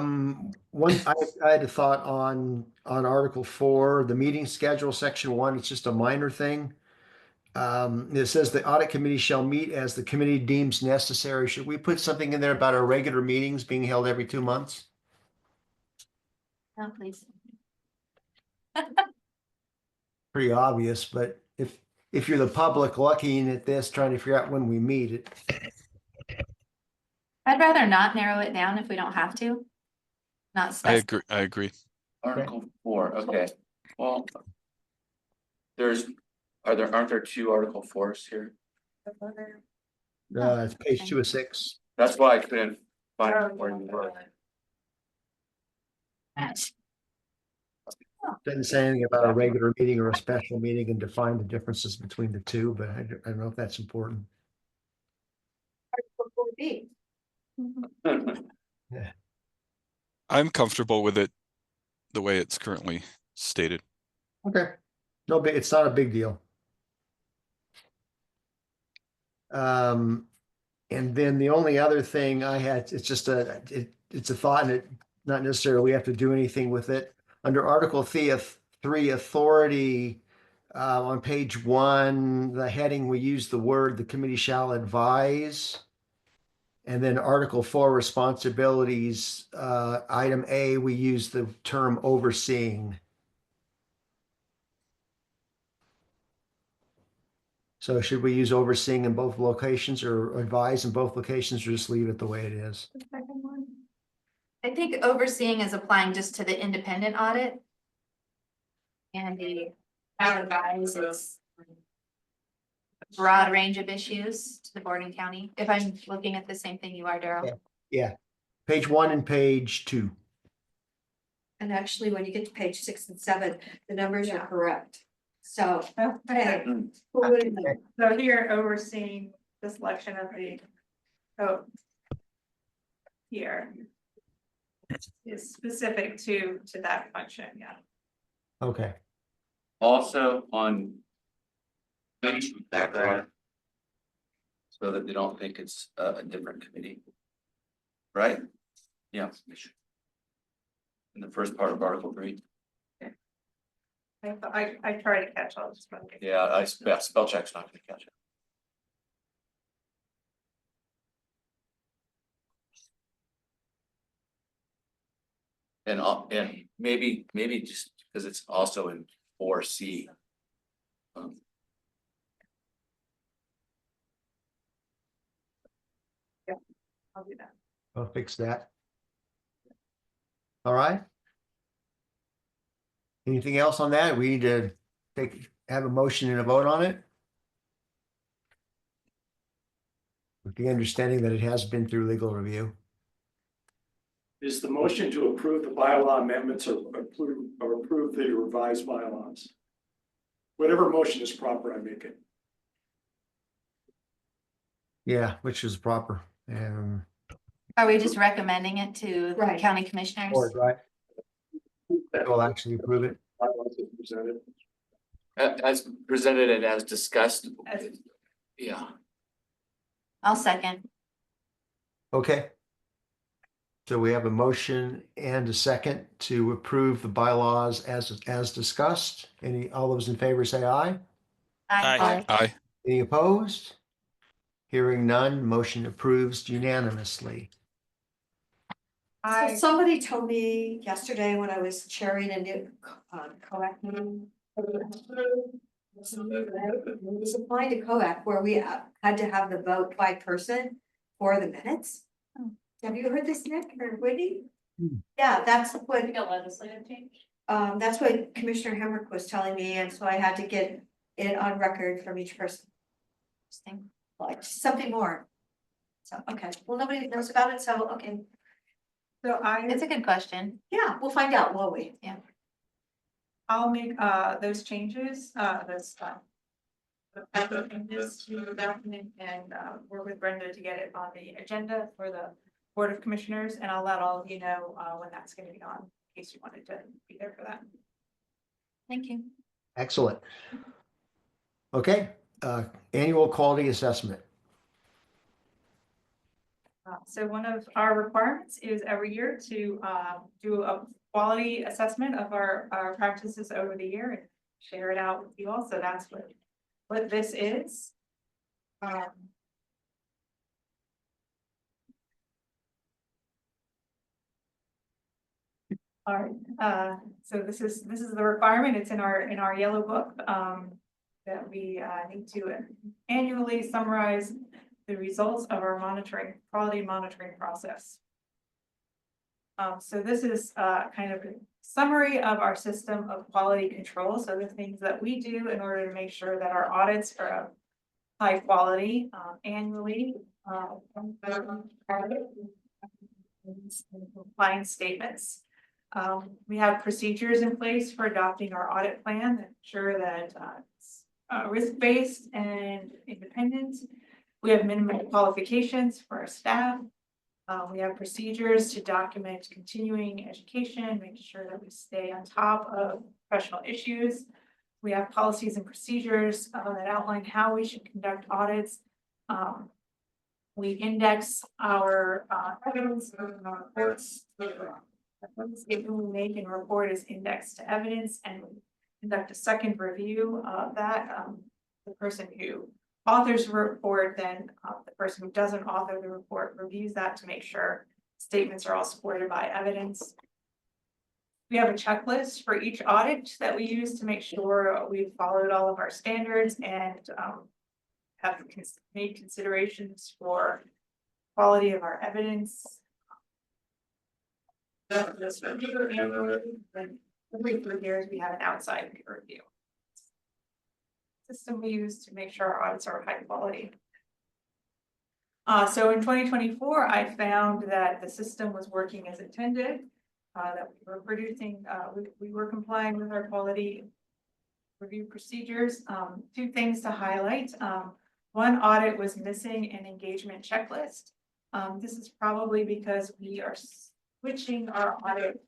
had a thought on Article 4, the meeting schedule, Section 1. It's just a minor thing. It says the audit committee shall meet as the committee deems necessary. Should we put something in there about our regular meetings being held every 2 months? No, please. Pretty obvious, but if you're the public looking at this, trying to figure out when we meet it. I'd rather not narrow it down if we don't have to. Not I specify. agree. Article 4, okay, well. Aren't there 2 Article 4s here? It's page 2 of 6. That's why I couldn't find where you were. Doesn't say anything about a regular meeting or a special meeting and define the differences between the two, but I don't know if that's important. I'm comfortable with it the way it's currently stated. Okay. No big, it's not a big deal. And then the only other thing I had, it's just it's a thought, and it not necessarily we have to do anything with it. Under Article 3, authority, on page 1, the heading, we use the word, the committee shall advise. And then Article 4 responsibilities, item A, we use the term overseeing. So should we use overseeing in both locations or advise in both locations, or just leave it the way it is? The second one. I think overseeing is applying just to the independent audit. And the shall advise is a broad range of issues to the board and county, if I'm looking at the same thing you are, Daryl. Yeah, page 1 and page 2. And actually, when you get to page 6 and 7, the numbers are correct. So, hey, Mm. who would have known? So here overseeing the selection of the code. Here. Is specific to that function, yeah. Okay. Also on. Background. So that they don't think it's a different committee. Right? Yeah. In the first part of Article 3. I try to catch all this. Yeah, spell check's not gonna catch it. And maybe just because it's also in 4C. I'll do that. I'll fix that. All right. Anything else on that? We need to have a motion and a vote on it. With the understanding that it has been through legal review. Is the motion to approve the bylaw amendments or approve the revised bylaws? Whatever motion is proper, I make it. Yeah, which is proper. Are we just recommending it to the Right. county commissioners? Board, right? We'll actually approve it. Bylaws as presented. As presented and as discussed. Yeah. I'll second. Okay. So we have a motion and a second to approve the bylaws as discussed. All those in favor say aye. Aye. Aye. Any opposed? Hearing none, motion approves unanimously. So somebody told me yesterday when I was chairing a new COAC meeting. It was applying to COAC where we had to have the vote by person for the minutes. Have you heard this, Nick or Whitney? Yeah, that's what, A legislative change. that's what Commissioner Hemrick was telling me, and so I had to get it on record from each person. Interesting. Like something more. So, okay, well, nobody knows about it, so, okay, So It's a good question. yeah, we'll find out, won't we? I'll make those changes, this changes to the document and work with Brenda to get it on the agenda for the Board of Commissioners, and I'll let all of you know when that's gonna be on, in case you wanted to be there for that. Thank you. Excellent. Okay, annual quality assessment. So one of our requirements is every year to do a quality assessment of our practices over the year and share it out with you all. So that's what this is. All right, so this is the requirement. It's in our yellow book that we need to annually summarize the results of our quality monitoring process. So this is kind of a summary of our system of quality control. So the things that we do in order to make sure that our audits are of high quality annually. Compliance statements. We have procedures in place for adopting our audit plan that ensure that it's risk-based and independent. We have minimum qualifications for our staff. We have procedures to document continuing education, making sure that we stay on top of professional issues. We have policies and procedures that outline how we should conduct audits. We index our evidence in our reports. Statement we make in report is indexed to evidence, and we conduct a second review of that. The person who authors the report, then the person who doesn't author the report reviews that to make sure statements are all supported by evidence. We have a checklist for each audit that we use to make sure we've followed all of our standards and have made considerations for quality of our evidence. Every 3 years, we have an outside peer review system we use to make sure our audits are high quality. So in 2024, I found that the system was working as intended, that we were producing, we were complying with our quality review procedures. 2 things to highlight. One audit was missing an engagement checklist. This is probably because we are switching our audit.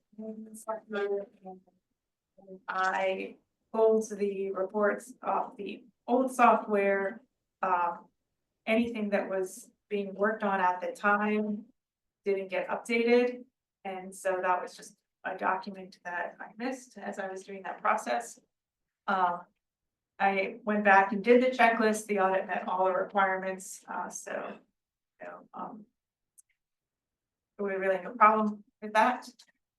I pulled the reports off the old software. Anything that was being worked on at the time didn't get updated. And so that was just a document that I missed as I was doing that process. I went back and did the checklist. The audit met all the requirements. We really no problem with that.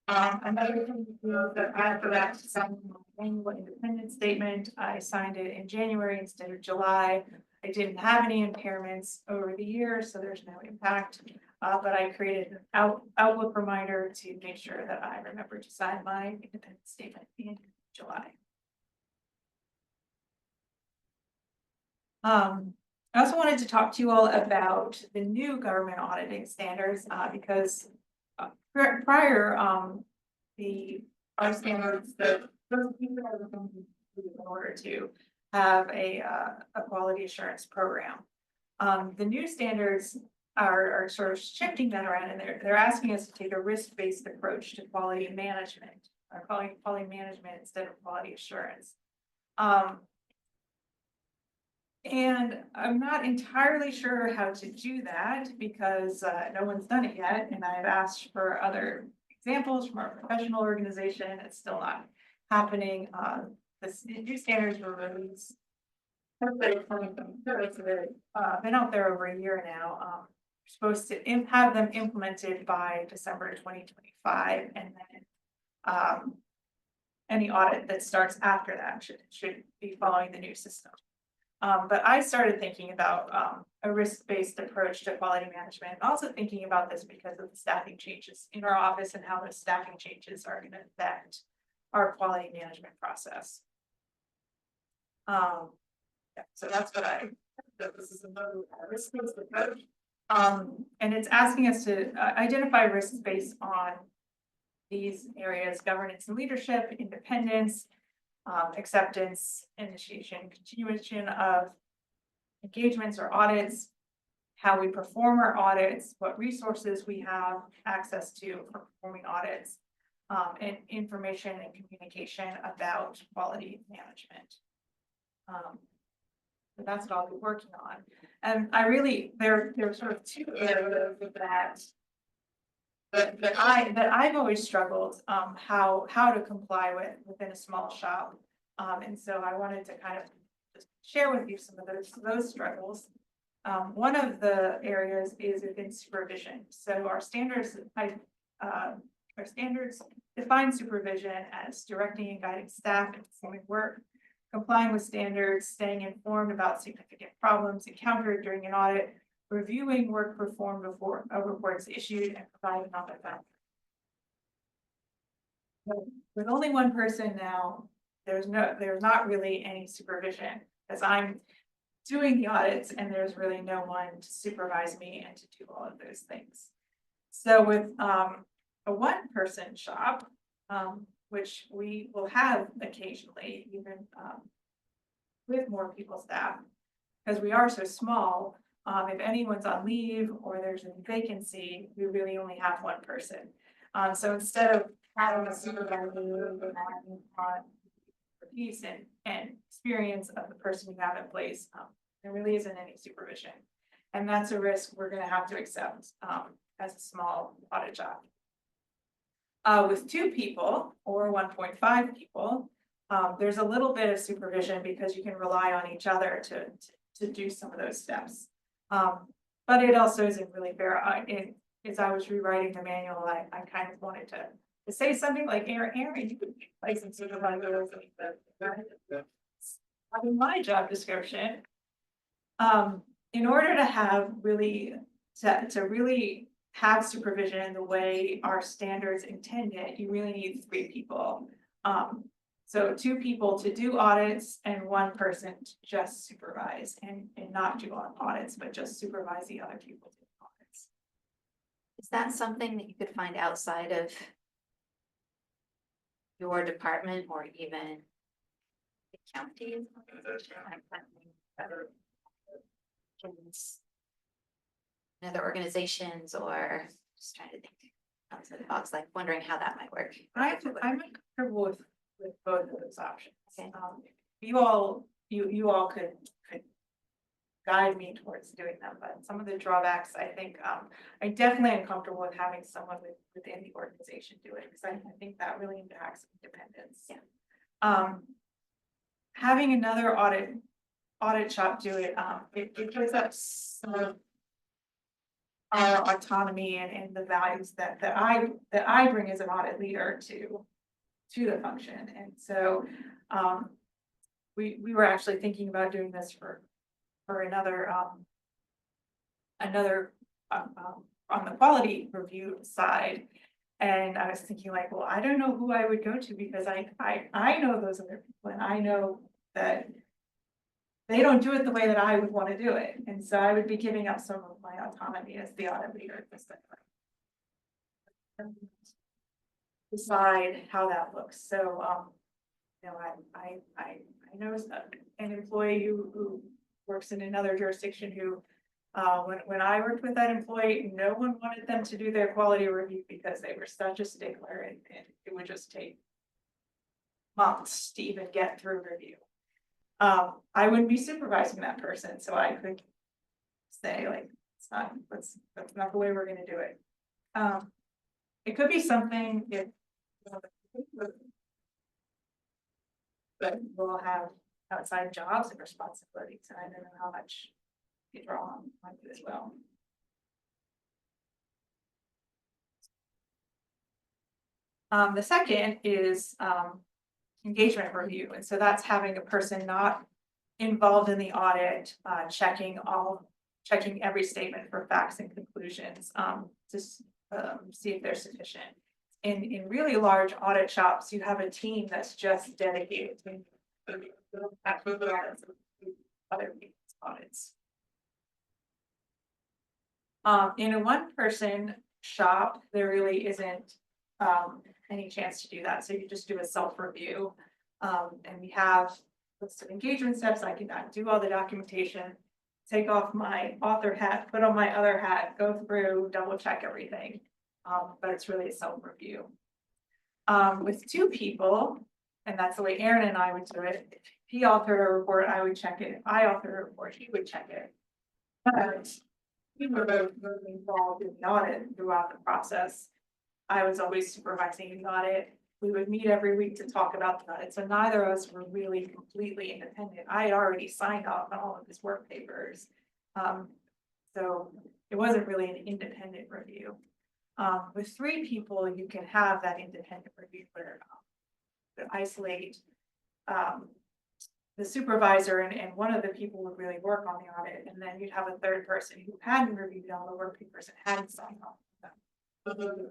Another thing that I forgot to sign my annual independence statement. I signed it in January instead of July. I didn't have any impairments over the year, so there's no impact. But I created an Outlook reminder to make sure that I remember to sign my independence statement in July. I also wanted to talk to you all about the new government auditing standards because prior our standards that in order to have a quality assurance program. The new standards are sort of shifting that around, and they're asking us to take a risk-based approach to quality management, or quality management instead of quality assurance. And I'm not entirely sure how to do that because no one's done it yet, and I've asked for other examples from our professional organization. It's still not happening. The new standards were released. Been out there over a year now. We're supposed to have them implemented by December 2025, and then any audit that starts after that should be following the new system. But I started thinking about a risk-based approach to quality management, and also thinking about this because of the staffing changes in our office and how the staffing changes are going to affect our quality management process. Yeah, so that's what this is another risk-based approach. And it's asking us to identify risks based on these areas: governance and leadership, independence, acceptance, initiation, continuation of engagements or audits, how we perform our audits, what resources we have access to for performing audits, and information and communication about quality management. So that's what I'll be working on. And I really, there are sort of 2 areas that I've always struggled how to comply with within a small shop. And so I wanted to kind of just share with you some of those struggles. One of the areas is within supervision. So our standards define supervision as directing and guiding staff in performing work, complying with standards, staying informed about significant problems encountered during an audit, reviewing work performed before a report is issued, and providing audit feedback. With only one person now, there's not really any supervision, because I'm doing the audits and there's really no one to supervise me and to do all of those things. So with a 1-person shop, which we will have occasionally, even with more people staff, because we are so small. If anyone's on leave or there's a vacancy, we really only have 1 person. So instead of having a supervisor and having expertise and experience of the person you have in place, there really isn't any supervision. And that's a risk we're going to have to accept as a small audit job. With 2 people or 1.5 people, there's a little bit of supervision because you can rely on each other to do some of those steps. But it also isn't really fair. As I was rewriting the manual, I kind of wanted to say something like, Aaron, you could license supervisor. In my job description. In order to have really, to really have supervision the way our standards intend it, you really need 3 people. So 2 people to do audits and 1 person to just supervise and not do audits, but just supervise the other people doing audits. Is that something that you could find outside of your department or even the county? Other organizations, or just trying to think outside the box, like wondering how that might work. I'm comfortable with both of those options. Okay. You all could guide me towards doing them, but some of the drawbacks, I think, I definitely am comfortable with having someone within the organization do it, because I think that really impacts independence. Yeah. Having another audit shop do it, it gives up some of our autonomy and the values that I bring as an audit leader to the function. And so we were actually thinking about doing this for another on the quality review side. And I was thinking like, well, I don't know who I would go to, because I know those other people, and I know that they don't do it the way that I would want to do it. And so I would be giving up some of my autonomy as the audit leader at this time. Decide how that looks. So, you know, I know an employee who works in another jurisdiction who, when I worked with that employee, no one wanted them to do their quality review because they were such a stickler, and it would just take months to even get through review. I wouldn't be supervising that person, so I could say like, that's not the way we're gonna do it. It could be something if, but we'll have outside jobs and responsibilities, and I don't know how much you draw on it as well. The second is engagement review, and so that's having a person not involved in the audit, checking every statement for facts and conclusions, to see if they're sufficient. In really large audit shops, you have a team that's just dedicated to other people's audits. In a 1-person shop, there really isn't any chance to do that. So you just do a self-review. And we have lists of engagement steps. I can do all the documentation, take off my author hat, put on my other hat, go through, double check everything. But it's really a self-review. With 2 people, and that's the way Aaron and I would do it. If he authored a report, I would check it. If I authored a report, he would check it. But we were both really involved in the audit throughout the process. I was always supervising the audit. We would meet every week to talk about the audit. So neither of us were really completely independent. I had already signed off on all of his work papers. So it wasn't really an independent review. With 3 people, you can have that independent review where you isolate the supervisor and one of the people would really work on the audit, and then you'd have a 3rd person who hadn't reviewed all the work papers and hadn't signed off on them.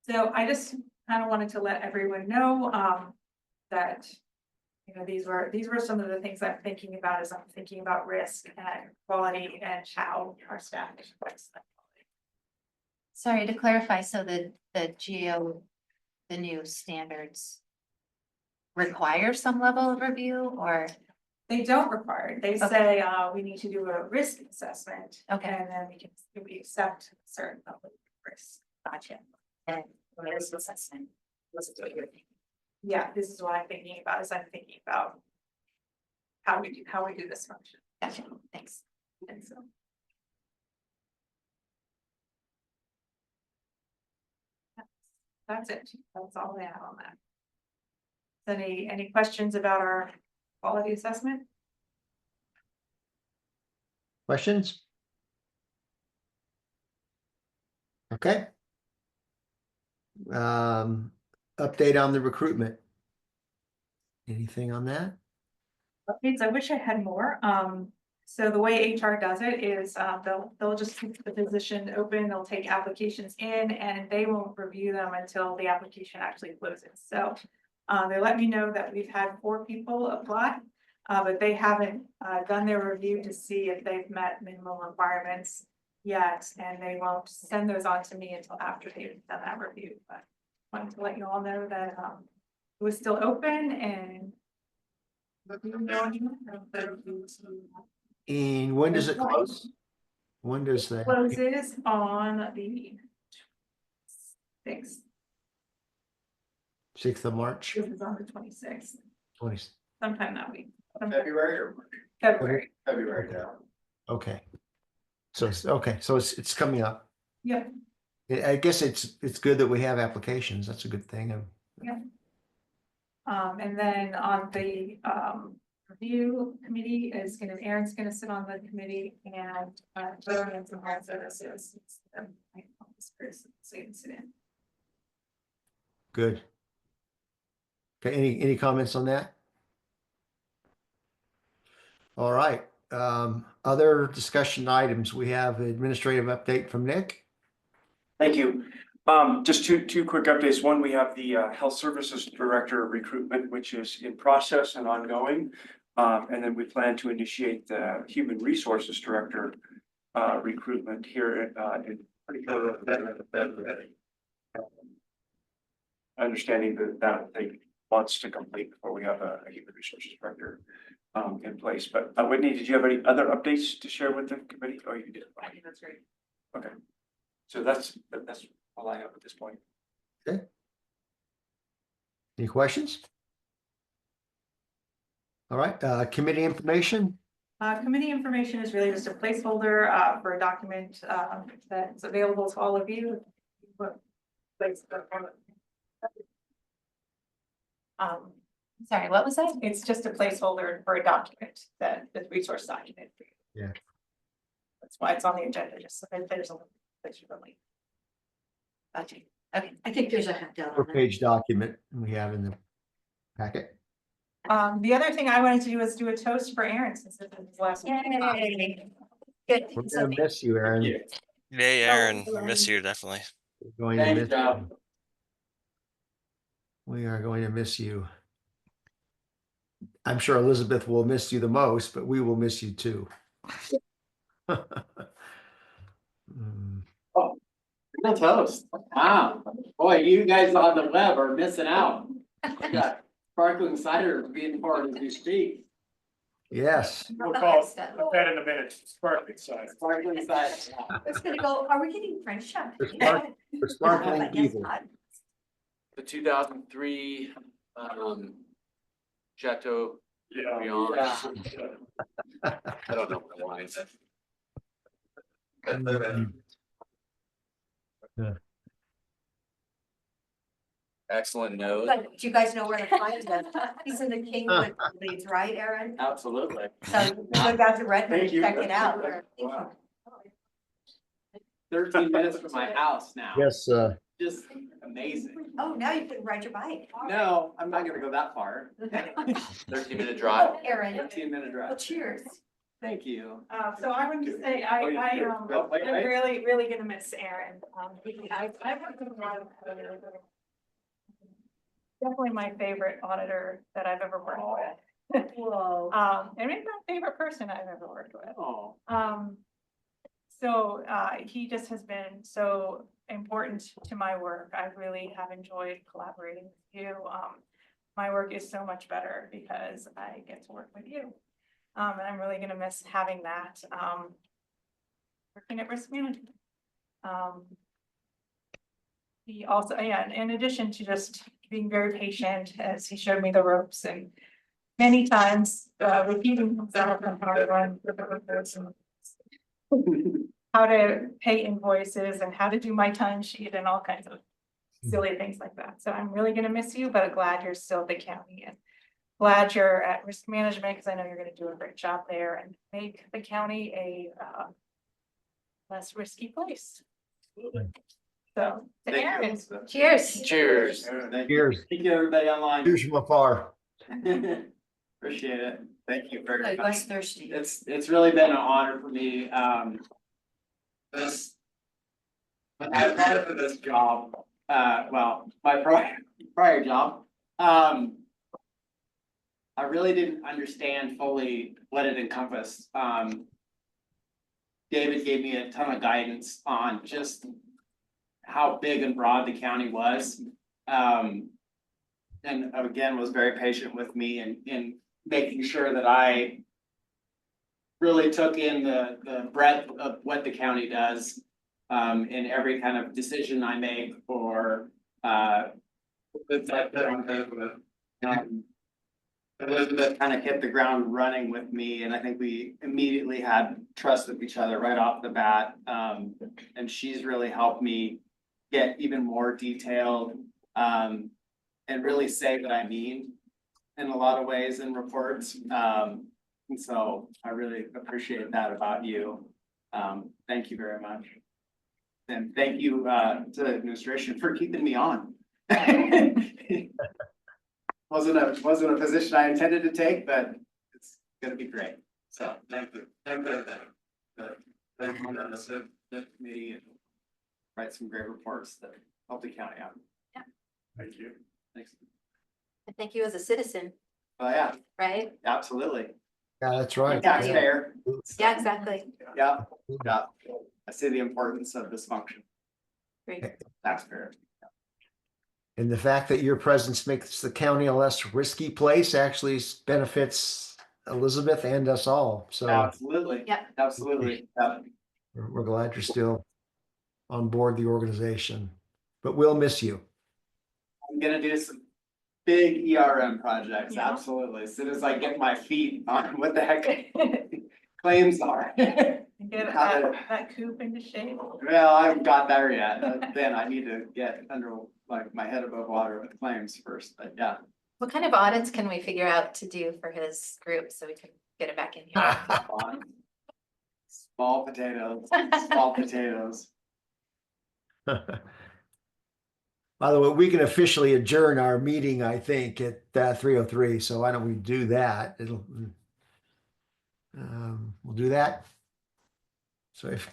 So I just kind of wanted to let everyone know that, you know, these were some of the things I'm thinking about as I'm thinking about risk and quality and how our staff expects that. Sorry to clarify, so the new standards require some level of review, or? They don't require it. They say we need to do a risk assessment. Okay. And then we accept a certain level of risk. Gotcha. And risk assessment. This is what you're thinking. Yeah, this is what I'm thinking about, as I'm thinking about how we do this function. Gotcha, thanks. And so. That's it. That's all I have on that. Any questions about our quality assessment? Questions? Okay. Update on the recruitment. Anything on that? Updates, I wish I had more. So the way HR does it is, they'll just keep the position open, they'll take applications in and they won't review them until the application actually closes. So they let me know that we've had 4 people apply, but they haven't done their review to see if they've met minimum requirements yet, and they won't send those on to me until after they've done that review. But wanted to let you all know that it was still open and. And when does it close? When does that? Closes on the 6th. 6th of March, This is on the 26th, 20. sometime that week. February or March? February. February, yeah. Okay. So it's coming up. Yeah. I guess it's good that we have applications. That's a good thing. Yeah. And then on the review committee is Aaron's gonna sit on the committee and governance and health services. Good. Okay, any comments on that? All right, other discussion items. We have administrative update from Nick. Thank you. Just two quick updates. One, we have the Health Services Director recruitment, which is in process and ongoing. And then we plan to initiate the Human Resources Director recruitment here in February. Understanding that will take months to complete before we have a Human Resources Director in place. But Whitney, did you have any other updates to share with the committee? Oh, you did. I think that's great. Okay. So that's all I have at this point. Okay. Any questions? All right, committee information. Committee information is really just a placeholder for a document that's available to all of you. Sorry, what was that? It's just a placeholder for a document that the resource document for you. Yeah. That's why it's on the agenda, just so that there's a place you really. Gotcha. Okay. I think there's a handout on that. 4-page document we have in the packet. The other thing I wanted to do was do a toast for Aaron since it was his last. Yay. Good. We're gonna miss you, Aaron. Hey, Aaron, miss you definitely. We're going to Thanks, miss Joe. you. We are going to miss you. I'm sure Elizabeth will miss you the most, but we will miss you too. Real toast. Wow. Boy, you guys on the web are missing out. We got sparkling cider being poured as we speak. Yes. We'll call that in a minute. Sparkling side. Sparkling cider. It's gonna go, are we getting French champagne? For sparkling I guess evil. not. The 2003 Chateau. Yeah. Beyond. Yeah. I don't know what the wine is. Excellent nose. But do you guys know where to find him? He's in the Kingwood Leads, right, Aaron? Absolutely. So you go down to Redmond and Thank you. check it out. Wow. 13 minutes from my house now. Yes, Just amazing. Oh, now you can ride your bike. No, I'm not gonna go that far. 13-minute drive. Aaron, 15-minute well, drive. cheers. Thank you. So I wanted to say, Oh, yeah, I'm sure. Oh, wait. really gonna miss Aaron. I've worked with a lot of auditors. Definitely my favorite auditor that I've ever worked with. Whoa. And maybe my favorite person I've ever worked with. Oh. So he just has been so important to my work. I really have enjoyed collaborating with you. My work is so much better because I get to work with you. And I'm really gonna miss having that, working at risk management. He also, yeah, and in addition to just being very patient as he showed me the ropes and many times, repeating himself on how to run the reports and how to pay invoices and how to do my time sheet and all kinds of silly things like that. So I'm really gonna miss you, but glad you're still at the county and glad you're at risk management, because I know you're gonna do a great job there and make the county a less risky place. So, to Thank you, Aaron. Elizabeth. Cheers. Cheers. Cheers. Thank you, everybody online. Cheers from afar. Appreciate it. Thank you very I much. was thirsty. It's really been an honor for me, this. When I applied for this job, well, my prior job, I really didn't understand fully what it encompassed. David gave me a ton of guidance on just how big and broad the county was. And again, was very patient with me in making sure that I really took in the breadth of what the county does in every kind of decision I make or Elizabeth kind of hit the ground running with me, and I think we immediately had trust with each other right off the bat. And she's really helped me get even more detailed and really say what I mean in a lot of ways in reports. And so I really appreciate that about you. Thank you very much. And thank you to the administration for keeping me on. Wasn't a position I intended to take, but it's gonna be great. So thank you. Thank you. Thank you on the committee and write some great reports that help the county out. Yeah. Thank you. Thanks. And thank you as a citizen, Oh, yeah, right? absolutely. Yeah, that's right. Taxpayer. Yeah, exactly. Yeah, yeah. I see the importance of this function. Great. Taxpayer. And the fact that your presence makes the county a less risky place actually benefits Elizabeth and us all. So Absolutely. Yeah. Absolutely. Yeah. we're glad you're still on board the organization, but we'll miss you. I'm gonna do some big ERM projects, Yeah. absolutely, as soon as I get my feet on what the heck claims are. Get that coop into shape. Well, I haven't got there yet, then I need to get under, like, my head above water with claims first, but yeah. What kind of audits can we figure out to do for his group so we can get it back in here? Small potatoes, small potatoes. By the way, we can officially adjourn our meeting, I think, at 3:03. So why don't we do that? We'll do that. So if